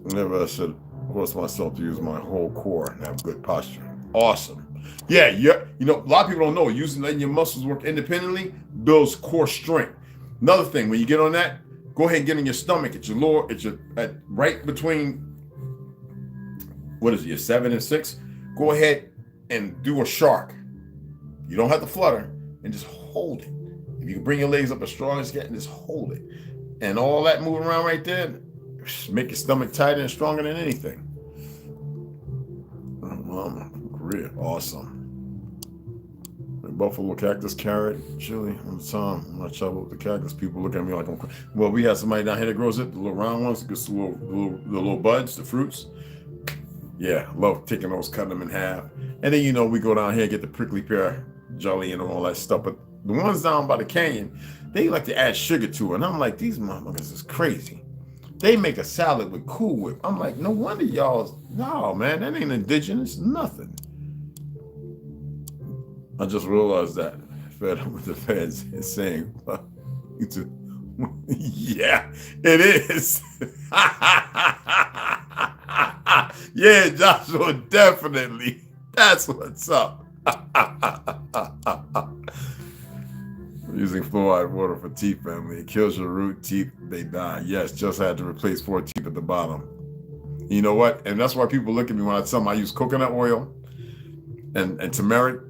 Whenever I should force myself to use my whole core and have good posture. Awesome. Yeah. A lot of people don't know. Letting your muscles work independently builds core strength. Another thing, when you get on that, go ahead and get in your stomach at your lower, right between, what is it, your 7 and 6? Go ahead and do a shark. You don't have to flutter, and just hold it. If you can bring your legs up as strong as you can, just hold it. And all that moving around right there, make your stomach tighter and stronger than anything. Korea, awesome. Buffalo cactus, carrot, chili. All the time when I travel with the cactus, people look at me like I'm crazy. Well, we have somebody down here that grows it, the little round ones, gets the little buds, the fruits. Yeah, love taking those, cutting them in half. And then, we go down here and get the prickly pear jelly and all that stuff. But the ones down by the canyon, they like to add sugar to it. And I'm like, these motherfuckers is crazy. They make a salad with Cool Whip. I'm like, no wonder no, man, that ain't indigenous, nothing. I just realized that fed up with the feds is saying, yeah, it is. Yeah, Joshua, definitely. That's what's up. Using fluoride water for teeth, family. It kills your root teeth. They die. Yes, just had to replace 4 teeth at the bottom. You know what? And that's why people look at me when I tell them I use coconut oil and turmeric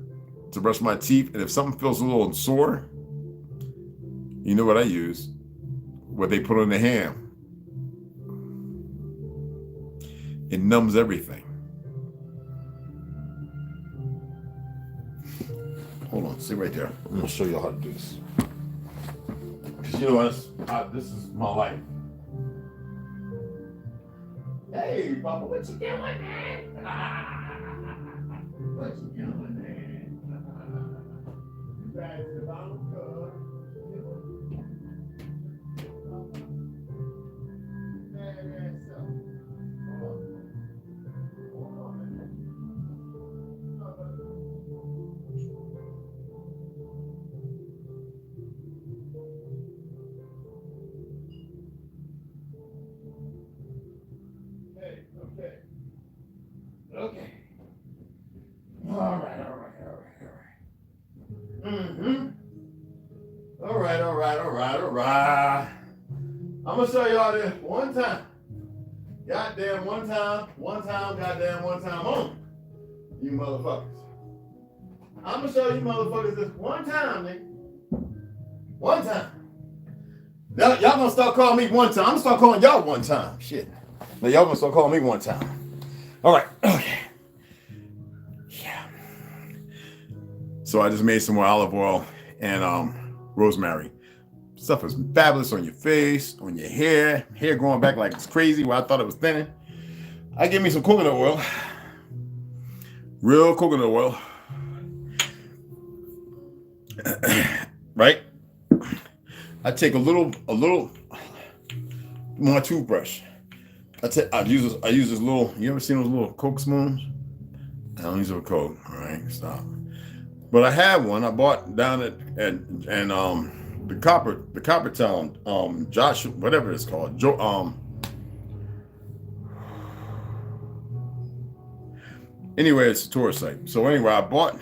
to brush my teeth. And if something feels a little sore, you know what I use? What they put on the ham. It numbs everything. Hold on, sit right there. I'm gonna show you how to do this. Because you know what? This is my life. Hey, Papa, what you doing, man? What you doing, man? You guys are about good. Okay. All right. Mm-hmm. All right. I'm gonna show y'all this one time. Goddamn one time on. You motherfuckers. I'm gonna show you motherfuckers this one time, nigga. One time. Now, y'all gonna start calling me one time. I'm gonna start calling y'all one time. Shit. Now y'all gonna start calling me one time. All right. Okay. Yeah. So I just made some more olive oil and rosemary. Stuff is fabulous on your face, on your hair growing back like it's crazy where I thought it was thinning. I give me some coconut oil. Real coconut oil. right? I take a little my toothbrush. I use this little. You ever seen those little Coke spoons? I don't use a Coke. All right, stop. But I have one. I bought down at the copper town, Joshua, whatever it's called, anyway, it's a tourist site. So anyway, I bought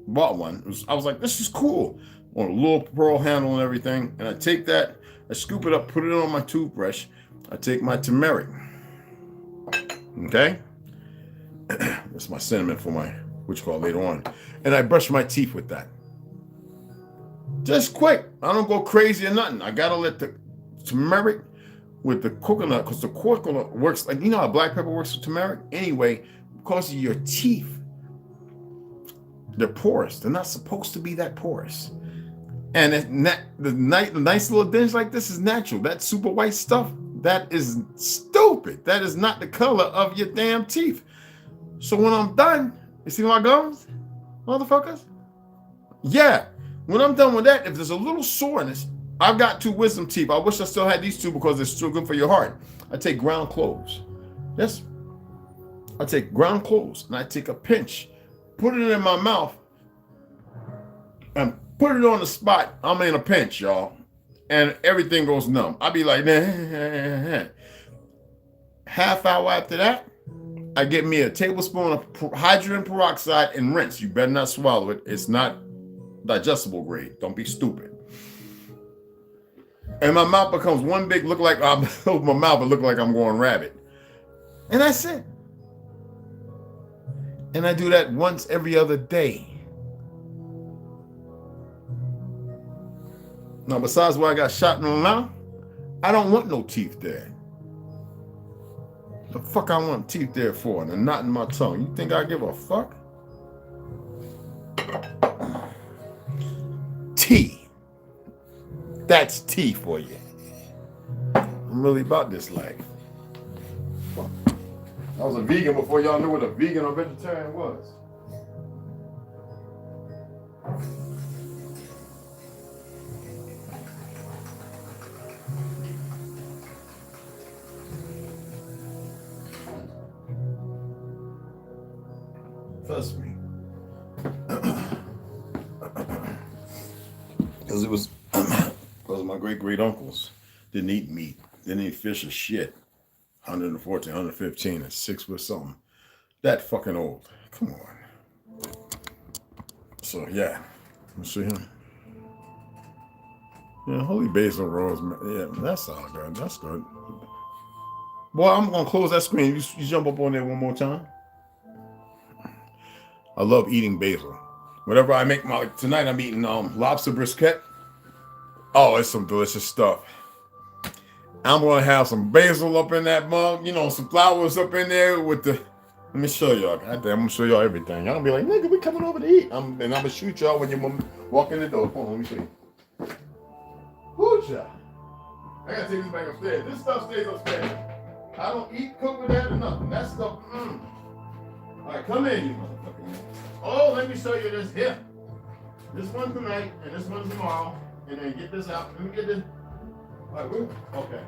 one. I was like, this is cool. On a little pearl handle and everything. And I take that, I scoop it up, put it on my toothbrush. I take my turmeric. Okay? That's my cinnamon for my, what you call it later on. And I brush my teeth with that. Just quick. I don't go crazy or nothing. I gotta let the turmeric with the coconut, because the coconut works, like, you know how black pepper works with turmeric? Anyway, because of your teeth, they're porous. They're not supposed to be that porous. And the nice little dinge like this is natural. That super white stuff, that is stupid. That is not the color of your damn teeth. So when I'm done, you see my gums, motherfuckers? Yeah, when I'm done with that, if there's a little soreness, I've got 2 wisdom teeth. I wish I still had these 2 because they're still good for your heart. I take ground cloves. Yes, I take ground cloves and I take a pinch, put it in my mouth, and put it on the spot. I'm in a pinch, y'all, and everything goes numb. I'll be like, nah. Half hour after that, I get me a tablespoon of hydrogen peroxide and rinse. You better not swallow it. It's not digestible grade. Don't be stupid. And my mouth becomes one big, look like my mouth would look like I'm going rabbit. And that's it. And I do that once every other day. Now, besides where I got shot in my mouth, I don't want no teeth there. The fuck I want teeth there for? And a knot in my tongue. You think I give a fuck? Tea. That's tea for you. I'm really about this life. I was a vegan before y'all knew what a vegan or vegetarian was. Trust me. Because it was because my great uncles didn't eat meat, didn't eat fish or shit. 114, 115, and 6 foot something. That fucking old. Come on. So yeah, you see him. Yeah, holy basil rose. Yeah, that's all good. That's good. Boy, I'm gonna close that screen. You jump up on there one more time. I love eating basil. Whenever I make tonight I'm eating lobster brisket. Oh, it's some delicious stuff. I'm gonna have some basil up in that mug, you know, some flowers up in there with the. Let me show y'all. I'm gonna show y'all everything. Y'all gonna be like, nigga, we coming over to eat. And I'm gonna shoot y'all when you walk in the door. Hold on, let me show you. Woo, child. I gotta take this back upstairs. This stuff stays upstairs. I don't eat, cook with that or nothing. That stuff, All right, come in, you motherfucker. Oh, let me show you this here. This one tonight and this one tomorrow. And then get this out. Let me get this. All right, okay.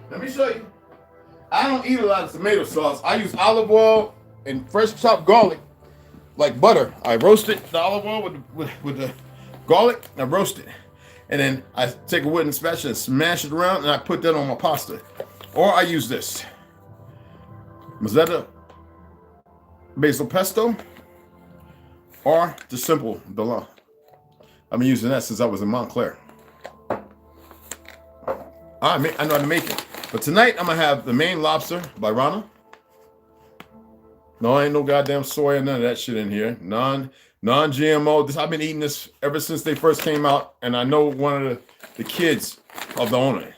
Let me show you. I don't eat a lot of tomato sauce. I use olive oil and fresh chopped garlic, like butter. I roast it, the olive oil with the garlic. I roast it. And then I take a wooden spatula and smash it around, and I put that on my pasta. Or I use this. Mazzetta basil pesto, or the simple Delon. I've been using that since I was in Montclair. I know how to make it. But tonight I'm gonna have the Maine lobster by Rana. No, ain't no goddamn soy or none of that shit in here. Non-GMO. I've been eating this ever since they first came out, and I know one of the kids of the owner.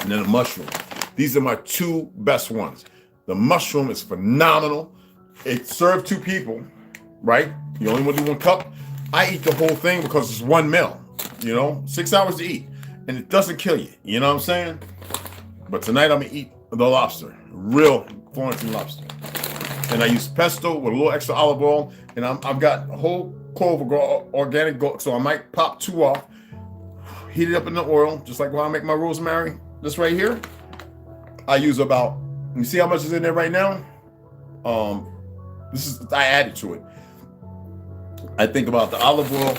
And then the mushroom. These are my 2 best ones. The mushroom is phenomenal. It served 2 people, right? You only want to do 1 cup. I eat the whole thing because it's 1 meal, 6 hours to eat, and it doesn't kill you. You know what I'm saying? But tonight I'm gonna eat the lobster, real Florentine lobster. And I use pesto with a little extra olive oil and I've got a whole clove of organic garlic, so I might pop 2 off, heat it up in the oil, just like when I make my rosemary. This right here, I use about, you see how much is in there right now? I added to it. I think about the olive oil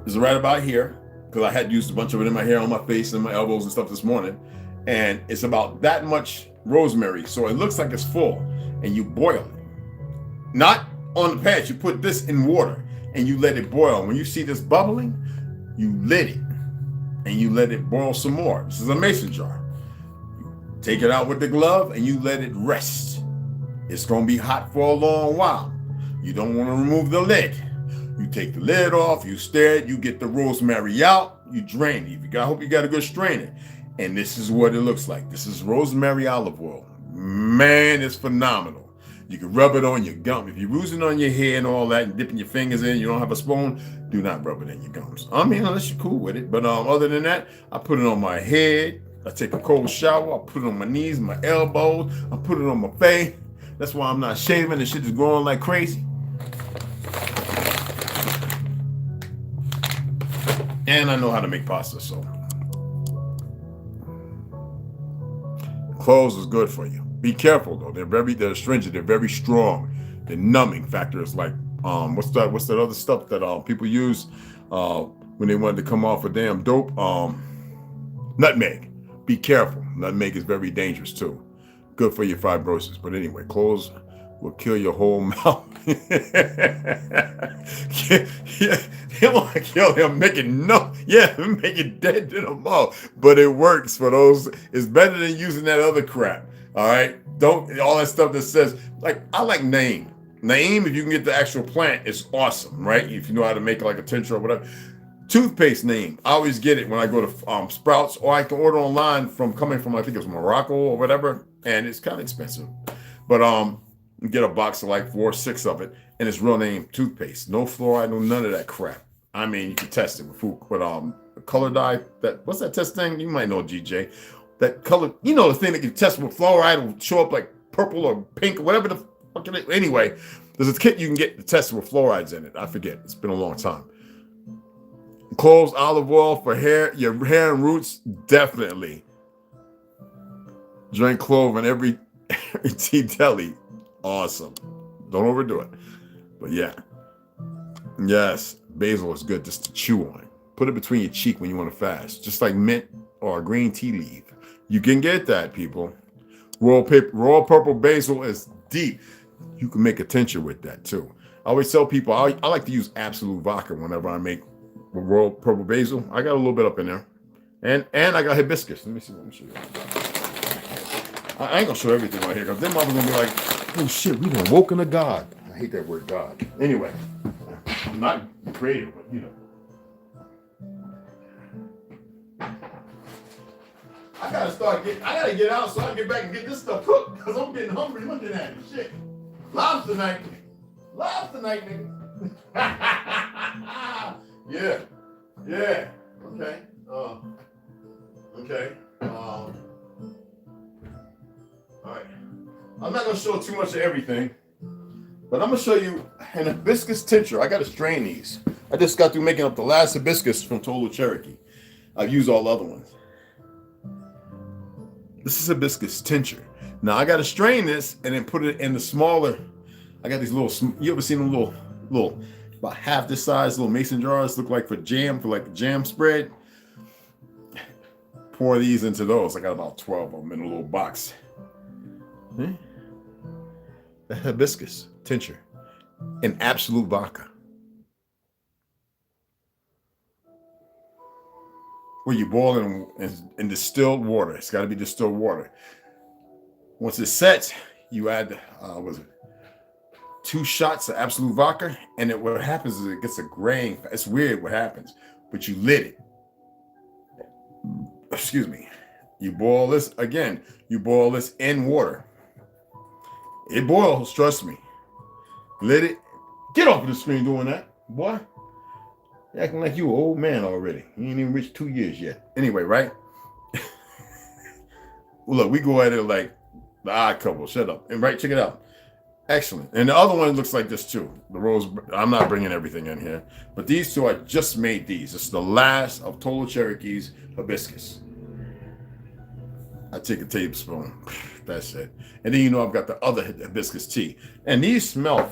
is right about here, because I had used a bunch of it in my hair, on my face, and my elbows and stuff this morning. And it's about that much rosemary, so it looks like it's full, and you boil it. Not on the patch, you put this in water and you let it boil. When you see this bubbling, you lit it and you let it boil some more. This is a mason jar. You take it out with the glove and you let it rest. It's gonna be hot for a long while. You don't want to remove the lid. You take the lid off, you stir it, you get the rosemary out, you drain it. I hope you got a good strainer. And this is what it looks like. This is rosemary olive oil. Man, it's phenomenal. You can rub it on your gum. If you're using it on your hair and all that and dipping your fingers in, you don't have a spoon, do not rub it in your gums. I mean, unless you're cool with it. But other than that, I put it on my head. I take a cold shower. I put it on my knees, my elbows. I put it on my face. That's why I'm not shaving and shit is growing like crazy. And I know how to make pasta, so. Cloves is good for you. Be careful though. They're astringent. They're very strong. The numbing factor is like what's that other stuff that people use when they wanted to come off a damn dope? Nutmeg. Be careful. Nutmeg is very dangerous too. Good for your fibrosis. But anyway, cloves will kill your whole mouth. They want to kill him, make it dead to the mouth. But it works for those. It's better than using that other crap. All right, don't all that stuff that says, like, I like Naim. Naim, if you can get the actual plant, it's awesome, right? If you know how to make like a tincture or whatever. Toothpaste Naim, I always get it when I go to Sprouts, or I can order online coming from I think it's Morocco or whatever, and it's kind of expensive. But you get a box of like 4 or 6 of it, and it's real Naim toothpaste, no fluoride, no none of that crap. I mean, you can test it with food, but color dye. What's that test thing? You might know, GJ. That color, you know, the thing that you test with fluoride will show up like purple or pink or whatever the fuck it is. Anyway, there's a kit you can get to test with fluorides in it. I forget. It's been a long time. Cloves, olive oil for hair, your hair and roots, definitely. Drink clove in every tea deli. Awesome. Don't overdo it. But yeah. Yes, basil is good just to chew on. Put it between your cheek when you want to fast. Just like mint or a green tea leaf. You can get that, people. Raw purple basil is deep. You can make a tincture with that too. I always tell people I like to use absolute vodka whenever I make raw purple basil. I got a little bit up in there. And I got hibiscus. Let me see. Let me show you. I ain't gonna show everything right here because then mama's gonna be like, oh shit, we done woken to God. I hate that word God. Anyway, I'm not creative, but you know. I gotta get out so I can get back and get this stuff cooked because I'm getting hungry looking at it. Shit. Lobster night, nigga. Yeah. Okay. Okay. All right. I'm not gonna show too much of everything, but I'm gonna show you an hibiscus tincture. I gotta strain these. I just got through making up the last hibiscus from ToLU Cherokee. I've used all the other ones. This is hibiscus tincture. Now I got to strain this and then put it in the smaller. I got these little. You ever seen them little, about half this size little mason jars? Look like for like the jam spread. Pour these into those. I got about 12 of them in a little box. The hibiscus tincture in absolute vodka. Where you boil it in distilled water. It's got to be distilled water. Once it sets, you add 2 shots of absolute vodka, and what happens is it gets a grain. It's weird what happens, but you lit it. Excuse me. You boil this again. You boil this in water. It boils. Trust me. Lit it. Get off of the screen doing that, boy. You're acting like you an old man already. You ain't even reached 2 years yet. Anyway, right? Well, look, we go at it like the odd couple. Shut up. And right, check it out. Excellent. And the other one looks like this too. The rose, I'm not bringing everything in here, but these two, I just made these. It's the last of Total Cherokee's hibiscus. I take a tablespoon. That's it. And then you know I've got the other hibiscus tea. And these smell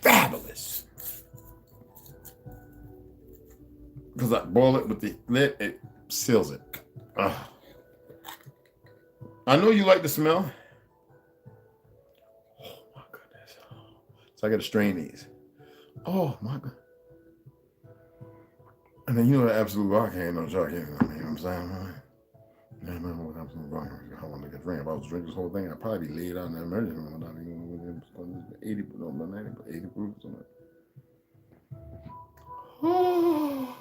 fabulous. Because I boil it with the lid, it seals it. Ugh. I know you like the smell. So I got to strain these. Oh my God. And then you know the absolute vodka ain't no joke. You know what I'm saying? I remember what absolute vodka. How long I could drink. If I was drinking this whole thing, I'd probably be laid out in the emergency room without even 80, no, 90, 80 proof or something. Oh.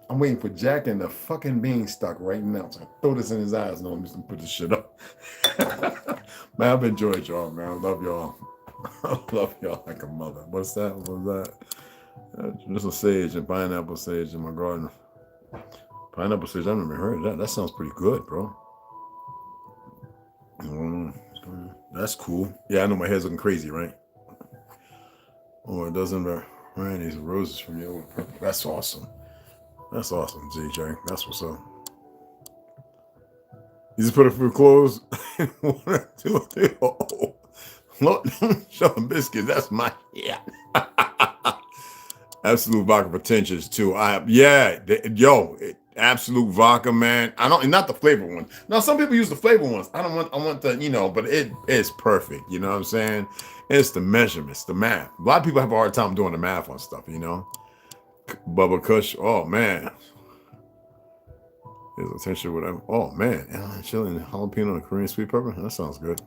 I'm waiting for Jack and the fucking beanstalk right now. So I throw this in his eyes and I'm just gonna put this shit up. Man, I've enjoyed y'all, man. I love y'all. I love y'all like a mother. What's that? What was that? Just a sage and pineapple sage in my garden. Pineapple sage, I've never heard of that. That sounds pretty good, bro. That's cool. Yeah, I know my head's looking crazy, right? Oh, it doesn't matter. Man, these roses from you. That's awesome. That's awesome, JJ. That's what's up. You just put it through clothes. 1, 2, 3. Oh, look, show them biscuits. That's my yeah. Absolute vodka potentials too. Absolute vodka, man. I don't, not the flavor one. Now some people use the flavor ones. I want the, you know, but it is perfect. You know what I'm saying? It's the measurements, the math. A lot of people have a hard time doing the math on stuff, you know. Bubba Kush, oh man. His attention, whatever. Oh man, chili and jalapeno and Korean sweet pepper. That sounds good.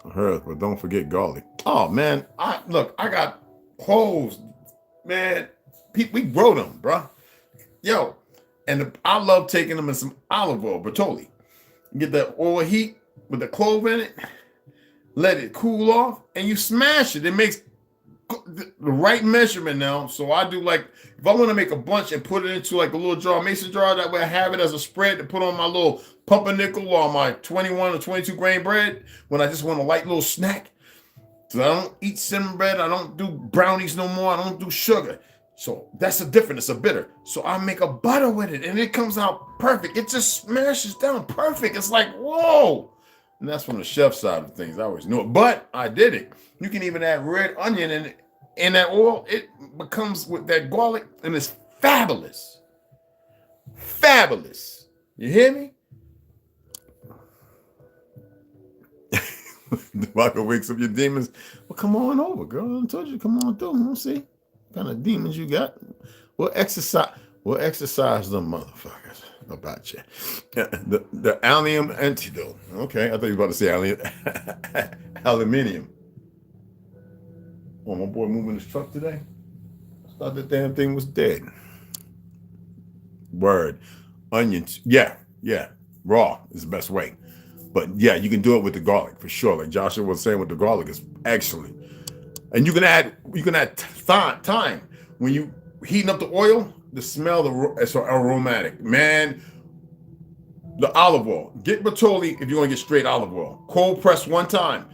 I heard, but don't forget garlic. Oh man, I got cloves, man. We grow them, bro. Yo, and I love taking them in some olive oil, Bertolli. Get that oil heat with the clove in it, let it cool off, and you smash it. It makes the right measurement now. So I do like, if I want to make a bunch and put it into like a little jar, mason jar, that way I have it as a spread to put on my little pumpernickel or my 21 or 22 grain bread when I just want a light little snack. So I don't eat cinnamon bread. I don't do brownies no more. I don't do sugar. So that's a different, it's a bitter. So I make a butter with it and it comes out perfect. It just smashes down perfect. It's like, whoa. And that's from the chef side of things. I always knew it, but I did it. You can even add red onion in that oil. It becomes with that garlic and it's fabulous. Fabulous. You hear me? The vodka wakes up your demons. Well, come on over, girl. I told you, come on through. We'll see what kind of demons you got. We'll exercise them motherfuckers about you. The allium antidote. Okay, I thought you were about to say aluminium. Oh, my boy moving his truck today. I thought that damn thing was dead. Word. Onions. Yeah. Raw is the best way. But yeah, you can do it with the garlic for sure. Like Joshua was saying, with the garlic is excellent. And you can add thyme. When you heating up the oil, the smell, it's aromatic. Man, the olive oil. Get Bertolli if you want to get straight olive oil. Cold press one time.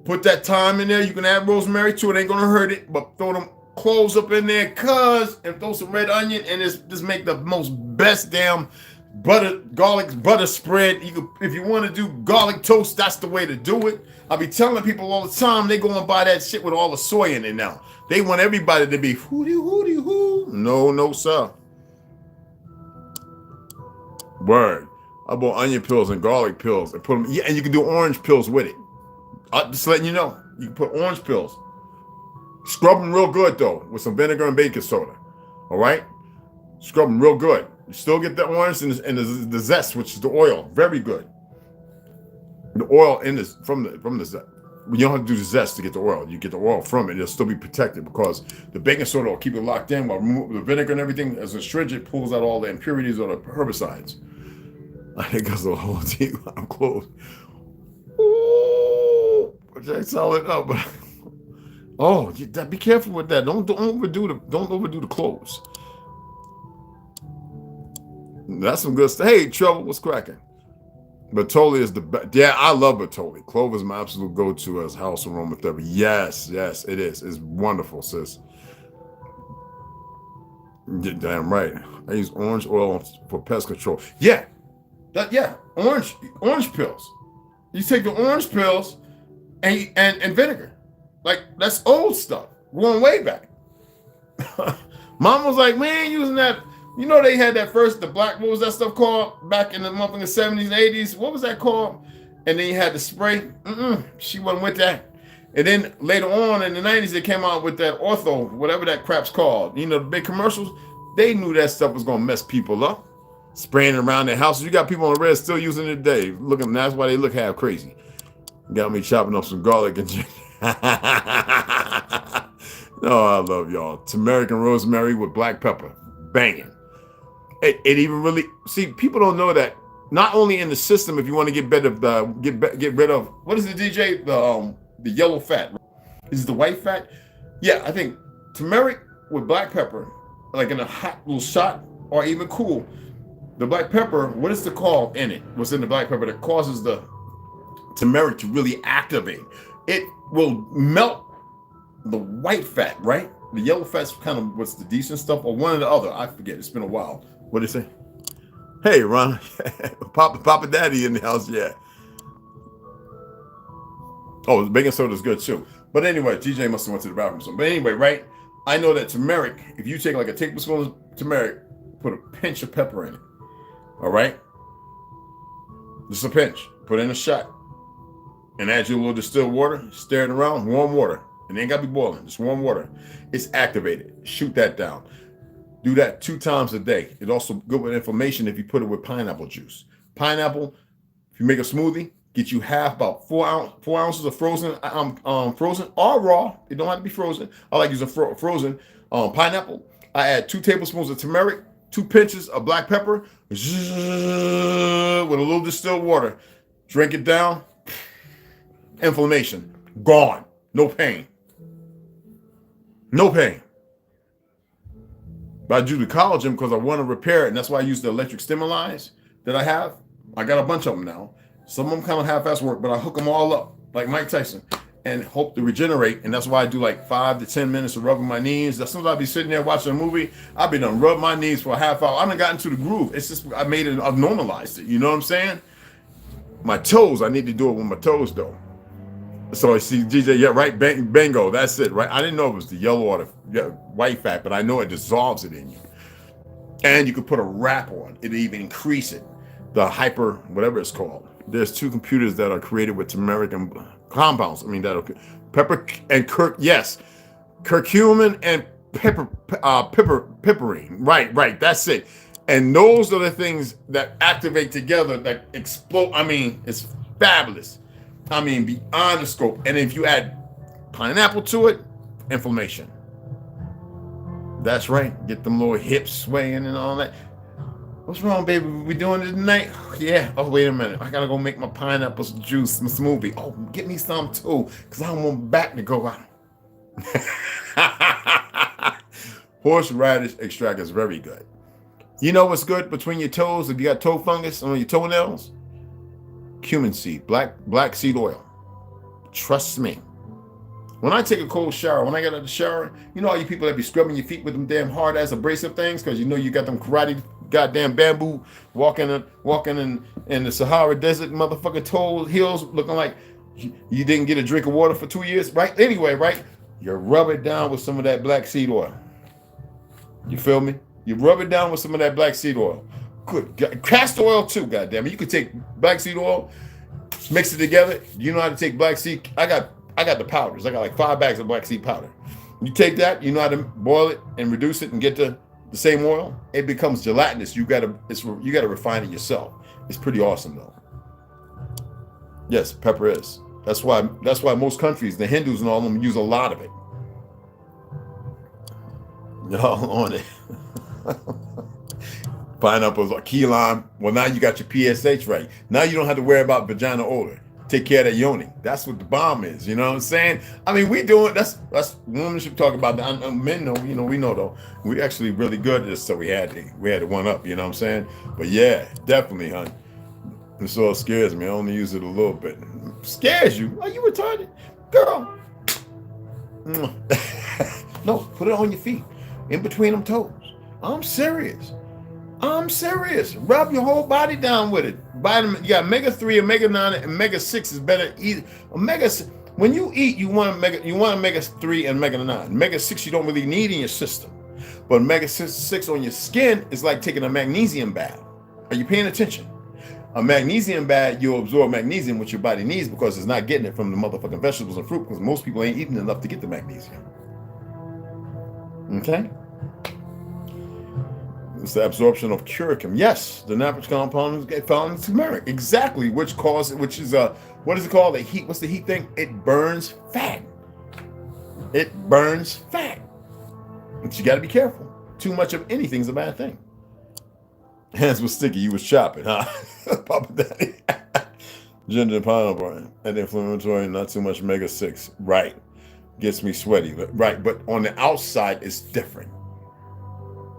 Put that thyme in there. You can add rosemary to it. Ain't gonna hurt it. But throw them cloves up in there, and throw some red onion, and just make the most best damn garlic butter spread. If you want to do garlic toast, that's the way to do it. I be telling people all the time, they go and buy that shit with all the soy in it now. They want everybody to be hoo. No, sir. Word. I bought onion pills and garlic pills and put them. Yeah, and you can do orange pills with it. Just letting you know, you can put orange pills. Scrub them real good though, with some vinegar and baking soda. All right, scrub them real good. You still get the orange and the zest, which is the oil. Very good. The oil in this from the zest. You don't have to do the zest to get the oil. You get the oil from it. It'll still be protected because the baking soda will keep it locked in, while the vinegar and everything, as astringent, pulls out all the impurities or the herbicides. I think that's the whole team. I'm close. Ooh, Jack solid up, but Oh, be careful with that. Don't overdo the cloves. That's some good stuff. Hey, Trouble, what's cracking? Bertolli is the best. Yeah, I love Bertolli. Clove is my absolute go-to as house aromatherapy. Yes, it is. It's wonderful, sis. You're damn right. I use orange oil for pest control. Yeah, orange pills. You take the orange pills and vinegar. Like, that's old stuff, going way back. Mom was like, man, using that. You know, they had the black, what was that stuff called back in the 70s and 80s? What was that called? And then you had the spray. She wasn't with that. And then later on in the 90s, they came out with that ortho, whatever that crap's called. You know, the big commercials, they knew that stuff was going to mess people up. Spraying around their houses. You got people on the red still using it today. That's why they look half crazy. Got me chopping up some garlic and No, I love y'all. Turmeric and rosemary with black pepper. Banging. It even really, see, people don't know that not only in the system, if you want to get rid of what is the DJ, the yellow fat, is it the white fat? Yeah, I think turmeric with black pepper, like in a hot little shot, or even cool. The black pepper, what is the call in it? What's in the black pepper that causes the turmeric to really activate? It will melt the white fat, right? The yellow fat's kind of what's the decent stuff, or one or the other. I forget. It's been a while. What did he say? Hey, Ron. Papa Daddy in the house, yeah. Oh, the baking soda is good too. But anyway, TJ must have went to the bathroom. So, but anyway, right? I know that turmeric, if you take like a tablespoon of turmeric, put a pinch of pepper in it. All right? Just a pinch. Put in a shot. And add you a little distilled water. Stir it around. Warm water. And it ain't got to be boiling. Just warm water. It's activated. Shoot that down. Do that 2 times a day. It's also good with inflammation if you put it with pineapple juice. Pineapple, if you make a smoothie, get you about 4 ounces of frozen or raw. It don't have to be frozen. I like using frozen pineapple. I add 2 tablespoons of turmeric, 2 pinches of black pepper, with a little distilled water. Drink it down. Inflammation gone. No pain. No pain. But I do the collagen because I want to repair it, and that's why I use the electric stimuli that I have. I got a bunch of them now. Some of them kind of half-ass work, but I hook them all up like Mike Tyson and hope to regenerate. And that's why I do like 5 to 10 minutes of rubbing my knees. Sometimes I'll be sitting there watching a movie. I've been done rub my knees for a half hour. I haven't gotten to the groove. It's just I've normalized it. You know what I'm saying? My toes, I need to do it with my toes though. So I see DJ, yeah, right, bingo, that's it, right? I didn't know it was the yellow or the white fat, but I know it dissolves it in you. And you could put a wrap on, it'll even increase it. The hyper, whatever it's called. There's 2 computers that are created with turmeric and compounds. I mean, pepper and curcumin and piperine. Right, that's it. And those are the things that activate together that explode. I mean, it's fabulous. I mean, beyond the scope. And if you add pineapple to it, inflammation. That's right. Get them little hips swaying and all that. What's wrong, baby? We doing it tonight? Yeah. Oh, wait a minute. I gotta go make my pineapple juice smoothie. Oh, get me some too, because I don't want my back to go out. Horseradish extract is very good. You know what's good between your toes if you got toe fungus on your toenails? Cumin seed, black seed oil. Trust me. When I take a cold shower, when I get out of the shower, you know all you people that be scrubbing your feet with them damn hard ass abrasive things because you know you got them karate goddamn bamboo walking in the Sahara Desert motherfucking toe heels looking like you didn't get a drink of water for 2 years, right? Anyway, right? You rub it down with some of that black seed oil. You feel me? You rub it down with some of that black seed oil. Good. Castor oil too, goddamn it. You could take black seed oil, mix it together. You know how to take black seed. I got the powders. I got like 5 bags of black seed powder. You take that, you know how to boil it and reduce it and get the same oil. It becomes gelatinous. You gotta refine it yourself. It's pretty awesome though. Yes, pepper is. That's why most countries, the Hindus and all of them, use a lot of it. Y'all on it. Pineapples or key lime. Well, now you got your PSH right. Now you don't have to worry about vagina odor. take care of that yoni. That's what the bomb is. You know what I'm saying? I mean, we doing that's women should talk about that. Men know, you know, we know though. We actually really good at this, so we had to one up. You know what I'm saying? But yeah, definitely, hon. This all scares me. I only use it a little bit. Scares you? Are you retarded, girl? No, put it on your feet, in between them toes. I'm serious. I'm serious. Rub your whole body down with it. Vitamin, you got omega-3, omega-9, and omega-6 is better. When you eat, you want omega-3 and omega-9. Omega-6 you don't really need in your system, but omega-6 on your skin is like taking a magnesium bath. Are you paying attention? A magnesium bath, you'll absorb magnesium, which your body needs, because it's not getting it from the motherfucking vegetables and fruit, because most people ain't eating enough to get the magnesium. Okay? It's the absorption of curcum. Yes, the natural compound is found in turmeric. Exactly, which is what is it called? The heat. What's the heat thing? It burns fat. It burns fat. But you got to be careful. Too much of anything is a bad thing. Hands were sticky. You was chopping, huh? Papa Daddy. Ginger and pineapple. Anti-inflammatory, not too much omega-6. Right. Gets me sweaty. Right. But on the outside, it's different.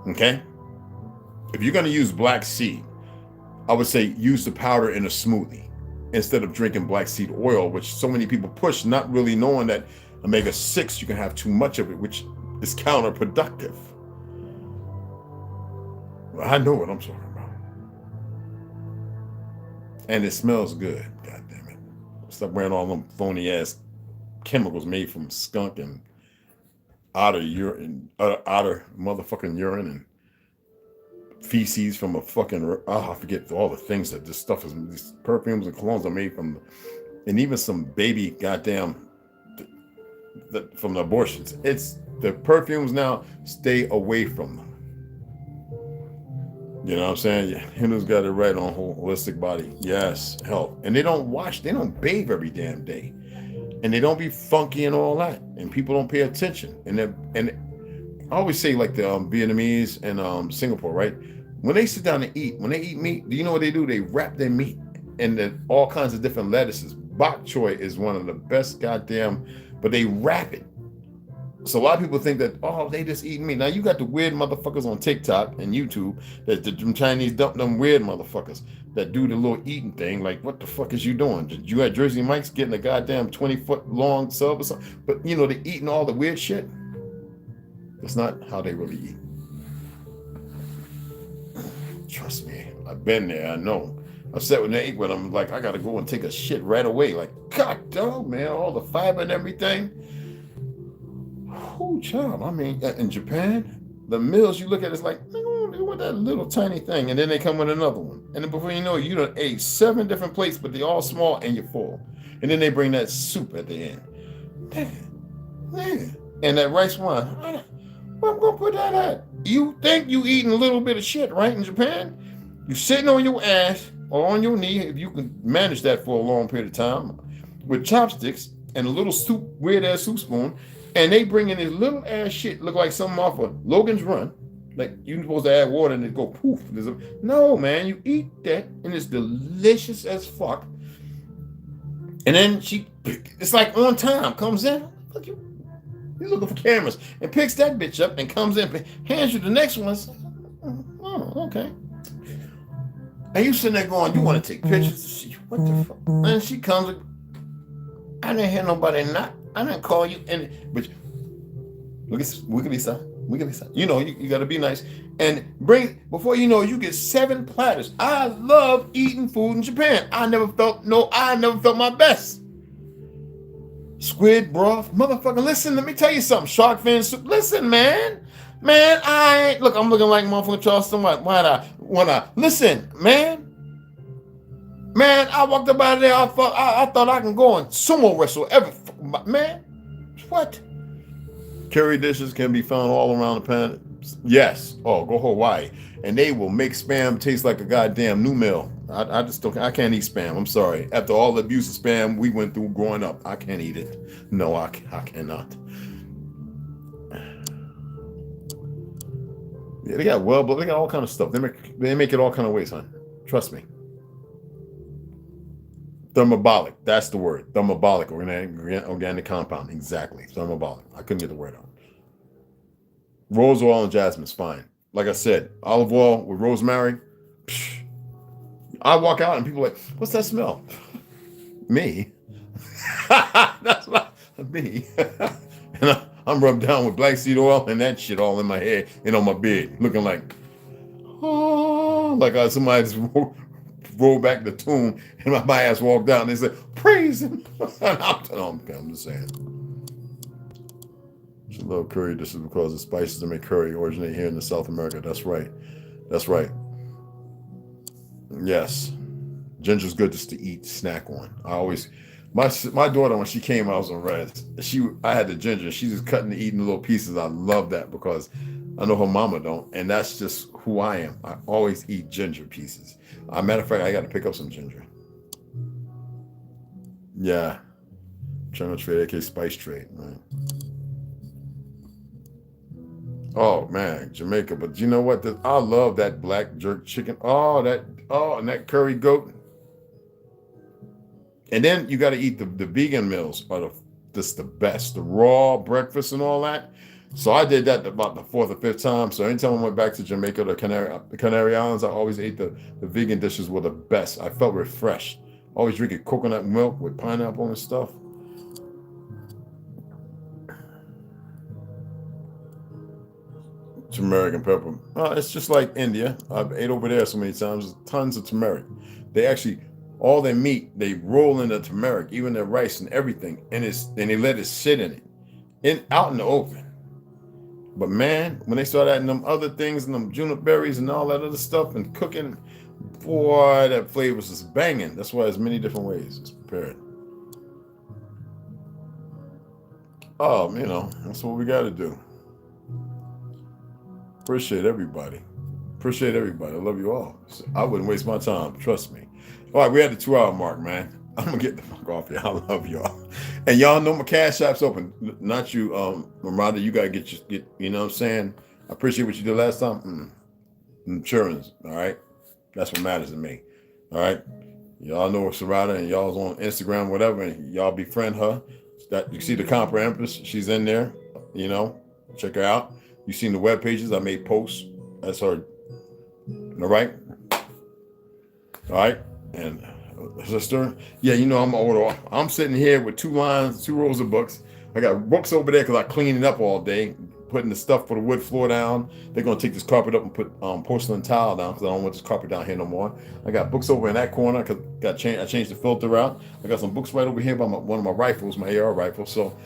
Okay? If you're going to use black seed, I would say use the powder in a smoothie instead of drinking black seed oil, which so many people push, not really knowing that omega-6, you can have too much of it, which is counterproductive. I know what I'm talking about. And it smells good. God damn it. Stop wearing all them phony ass chemicals made from skunk and otter motherfucking urine and feces from a fucking, I forget all the things that this stuff is, these perfumes and colognes are made from, and even some baby goddamn from the abortions. It's the perfumes now, stay away from them. You know what I'm saying? Yeah, Hindu's got it right on holistic body. Yes, health. And they don't wash, they don't bathe every damn day. And they don't be funky and all that. And people don't pay attention. And I always say, like the Vietnamese and Singapore, right? When they sit down and eat, when they eat meat, do you know what they do? They wrap their meat in all kinds of different lettuces. Bok choy is one of the best goddamn, but they wrap it. So a lot of people think that, oh, they just eat meat. Now you got the weird motherfuckers on TikTok and YouTube, that the Chinese dump them weird motherfuckers that do the little eating thing. Like, what the fuck is you doing? Did you at Jersey Mike's getting a goddamn 20-foot long sub or something? But you know, they eating all the weird shit. That's not how they really eat. Trust me, I've been there. I know. I've sat when they eat with them, like, I gotta go and take a shit right away. Like, God dog, man, all the fiber and everything. Oh, child. I mean, in Japan, the meals you look at, it's like, they want that little tiny thing, and then they come with another one. And then before you know it, you done ate 7 different plates, but they're all small and you're full. And then they bring that soup at the end. Man. And that rice wine. Where I'm gonna put that at? You think you eating a little bit of shit, right, in Japan? You sitting on your ass or on your knee, if you can manage that for a long period of time, with chopsticks and a little soup, weird ass soup spoon, and they bring in this little ass shit, look like something off of Logan's Run. Like you're supposed to add water and it go poof. No, man, you eat that and it's delicious as fuck. And then it's like on time, comes in, look, you're looking for cameras, and picks that bitch up and comes in, hands you the next one. Oh, okay. And you sitting there going, you want to take pictures? What the fuck? And she comes, I didn't hear nobody knock. I didn't call you. But look at wiggly son. You know, you got to be nice. And before you know, you get 7 platters. I love eating food in Japan. I never felt my best. Squid broth, motherfucker. Listen, let me tell you something. Shark fin soup. Listen, man, I'm looking like motherfucking Charleston White. Why not? Listen, man, I walked up out of there. I thought I can go and sumo wrestle man. What? Curry dishes can be found all around the planet. Yes. Oh, go Hawaii, and they will make spam taste like a goddamn new meal. I just don't. I can't eat spam. I'm sorry. After all the abuse of spam we went through growing up, I can't eat it. No, I cannot. Yeah, they got but they got all kind of stuff. They make it all kind of ways, hon. Trust me. Thermobolic. That's the word. Thermobolic organic compound. Exactly. Thermobolic. I couldn't get the word out. Rose oil and jasmine's fine. Like I said, olive oil with rosemary. Psh, I walk out and people are like, what's that smell? Me. That's not me. And I'm rubbed down with black seed oil and that shit all in my head and on my beard, looking like, oh, like somebody just rolled back the tomb and my ass walked out and they said, praise him. I'm just saying. She love curry dishes because the spices that make curry originate here in the South America. That's right. That's right. Yes. Ginger's good just to eat, snack on. I always, my daughter, when she came, I was on res. I had the ginger. She's just cutting and eating little pieces. I love that because I know her mama don't. And that's just who I am. I always eat ginger pieces. Matter of fact, I got to pick up some ginger. Yeah. Channel trade, aka spice trade. Right. Oh man, Jamaica. But you know what? I love that black jerk chicken. And that curry goat. And then you got to eat the vegan meals are just the best. The raw breakfast and all that. So I did that about the 4th or 5th time. So anytime I went back to Jamaica, the Canary Islands, I always ate the vegan dishes were the best. I felt refreshed. Always drinking coconut milk with pineapple and stuff. Turmeric and pepper. It's just like India. I've ate over there so many times. There's tons of turmeric. They actually, all their meat, they roll in the turmeric, even their rice and everything, and they let it sit in it, out in the oven. But man, when they start adding them other things and them juniper berries and all that other stuff and cooking, boy, that flavor is just banging. That's why there's many different ways it's prepared. Oh, that's what we got to do. Appreciate everybody. Appreciate everybody. I love you all. I wouldn't waste my time. Trust me. All right, we had the 2-hour mark, man. I'm going to get the fuck off here. I love y'all. And y'all know my Cash App's open. Not you, Marada. You got to get, you know what I'm saying? I appreciate what you did last time. Insurance, all right? That's what matters to me. All right? Y'all know Sharisa and y'all's on Instagram, whatever, and y'all befriend her. You see the Compa Empress. She's in there. Check her out. You seen the web pages. I made posts. That's her. All right? All right? And sister, yeah, I'm older. I'm sitting here with 2 rows of books. I got books over there because I clean it up all day, putting the stuff for the wood floor down. They're gonna take this carpet up and put porcelain tile down because I don't want this carpet down here no more. I got books over in that corner because I changed the filter out. I got some books right over here by one of my rifles, my AR rifle. So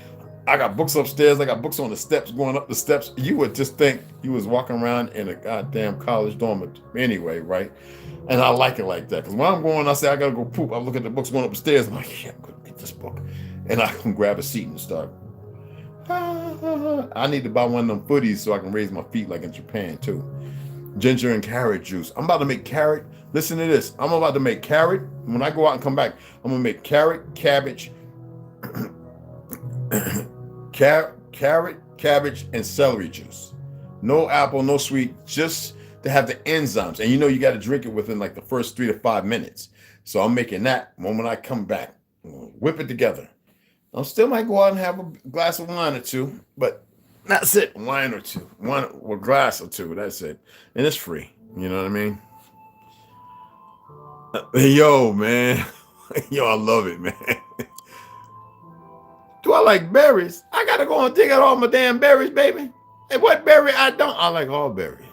I got books upstairs. I got books on the steps, going up the steps. You would just think you was walking around in a goddamn college dormitory anyway, right? And I like it like that. Because when I'm going, I say, I got to go poop. I look at the books going upstairs. I'm like, yeah, I'm going to get this book. And I can grab a seat and start. I need to buy one of them footies so I can raise my feet like in Japan, too. Ginger and carrot juice. I'm about to make carrot. Listen to this. I'm about to make carrot. When I go out and come back, I'm going to make carrot, cabbage, cabbage, and celery juice. No apple, no sweet, just to have the enzymes. And you got to drink it within like the first 3 to 5 minutes. So I'm making that when I come back. Whip it together. I still might go out and have a glass of wine or 2, but that's it. Wine or 2. One or glass or 2. That's it. And it's free. You know what I mean? Yo, man. Yo, I love it, man. Do I like berries? I got to go and dig out all my damn berries, baby. And what berry I don't? I like all berries.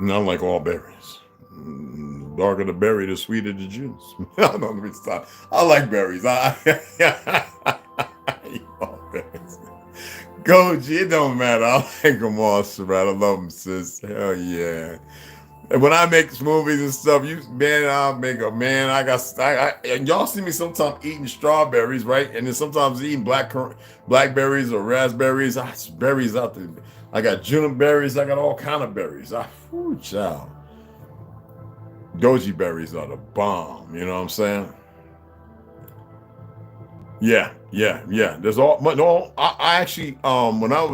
I like all berries. The darker the berry, the sweeter the juice. Let me stop. I like berries. All berries. Goji, it don't matter. I like them all, Sharita. I love them, sis. Hell yeah. And when I make smoothies and stuff, I'll make a man. And y'all see me sometimes eating strawberries, right? And then sometimes eating blackberries or raspberries. Berries out there. I got juniper berries. I got all kind of berries. Child. Goji berries are the bomb. You know what I'm saying? Yeah. There's all. No, I actually when I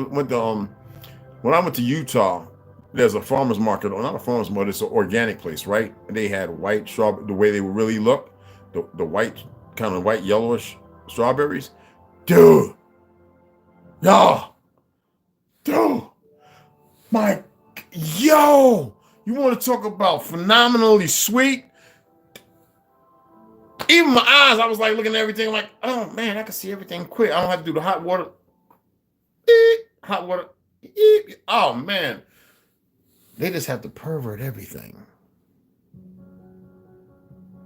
went to Utah. there's a farmer's market, or not a farmer's market, it's an organic place, right? And they had white strawberry, the way they would really look, the white, kind of white yellowish strawberries. Dude, y'all, dude, my, yo, you want to talk about phenomenally sweet? Even my eyes, I was like looking at everything like, oh man, I can see everything quick. I don't have to do the hot water. Hot water. Oh man. They just have to pervert everything.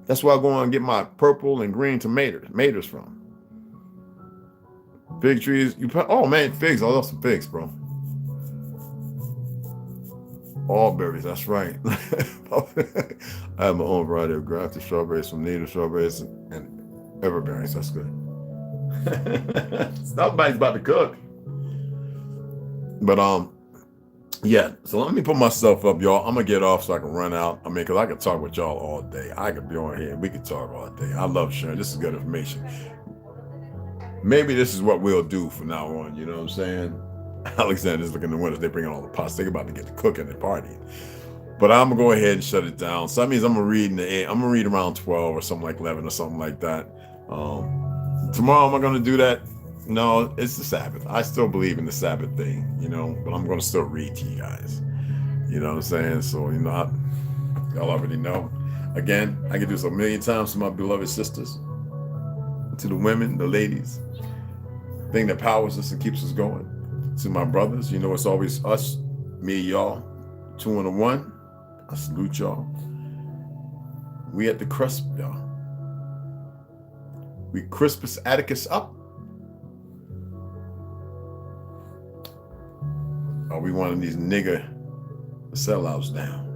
That's why I go on and get my purple and green tomatoes from. Fig trees. Oh man, figs. I love some figs, bro. All berries, that's right. I have my own variety of grafted strawberries, from native strawberries and everberries. That's good. Somebody's about to cook. But yeah, so let me put myself up, y'all. I'm gonna get off so I can run out. I mean, because I could talk with y'all all day. I could be on here and we could talk all day. I love sharing. This is good information. Maybe this is what we'll do from now on. You know what I'm saying? Alexander's looking in the windows. They're bringing all the pots. They're about to get to cooking and partying. But I'm gonna go ahead and shut it down. So that means I'm gonna read around 12 or something like 11 or something like that. Tomorrow, am I gonna do that? No, it's the Sabbath. I still believe in the Sabbath thing, you know, but I'm gonna still read to you guys. You know what I'm saying? So, you know, y'all already know. Again, I can do this a million times to my beloved sisters, to the women, the ladies, thing that powers us and keeps us going. To my brothers, you know, it's always us, me, y'all, 2 and a 1. I salute y'all. We at the cusp, y'all. We Crispus Atticus up. Are we one of these nigger sellouts down?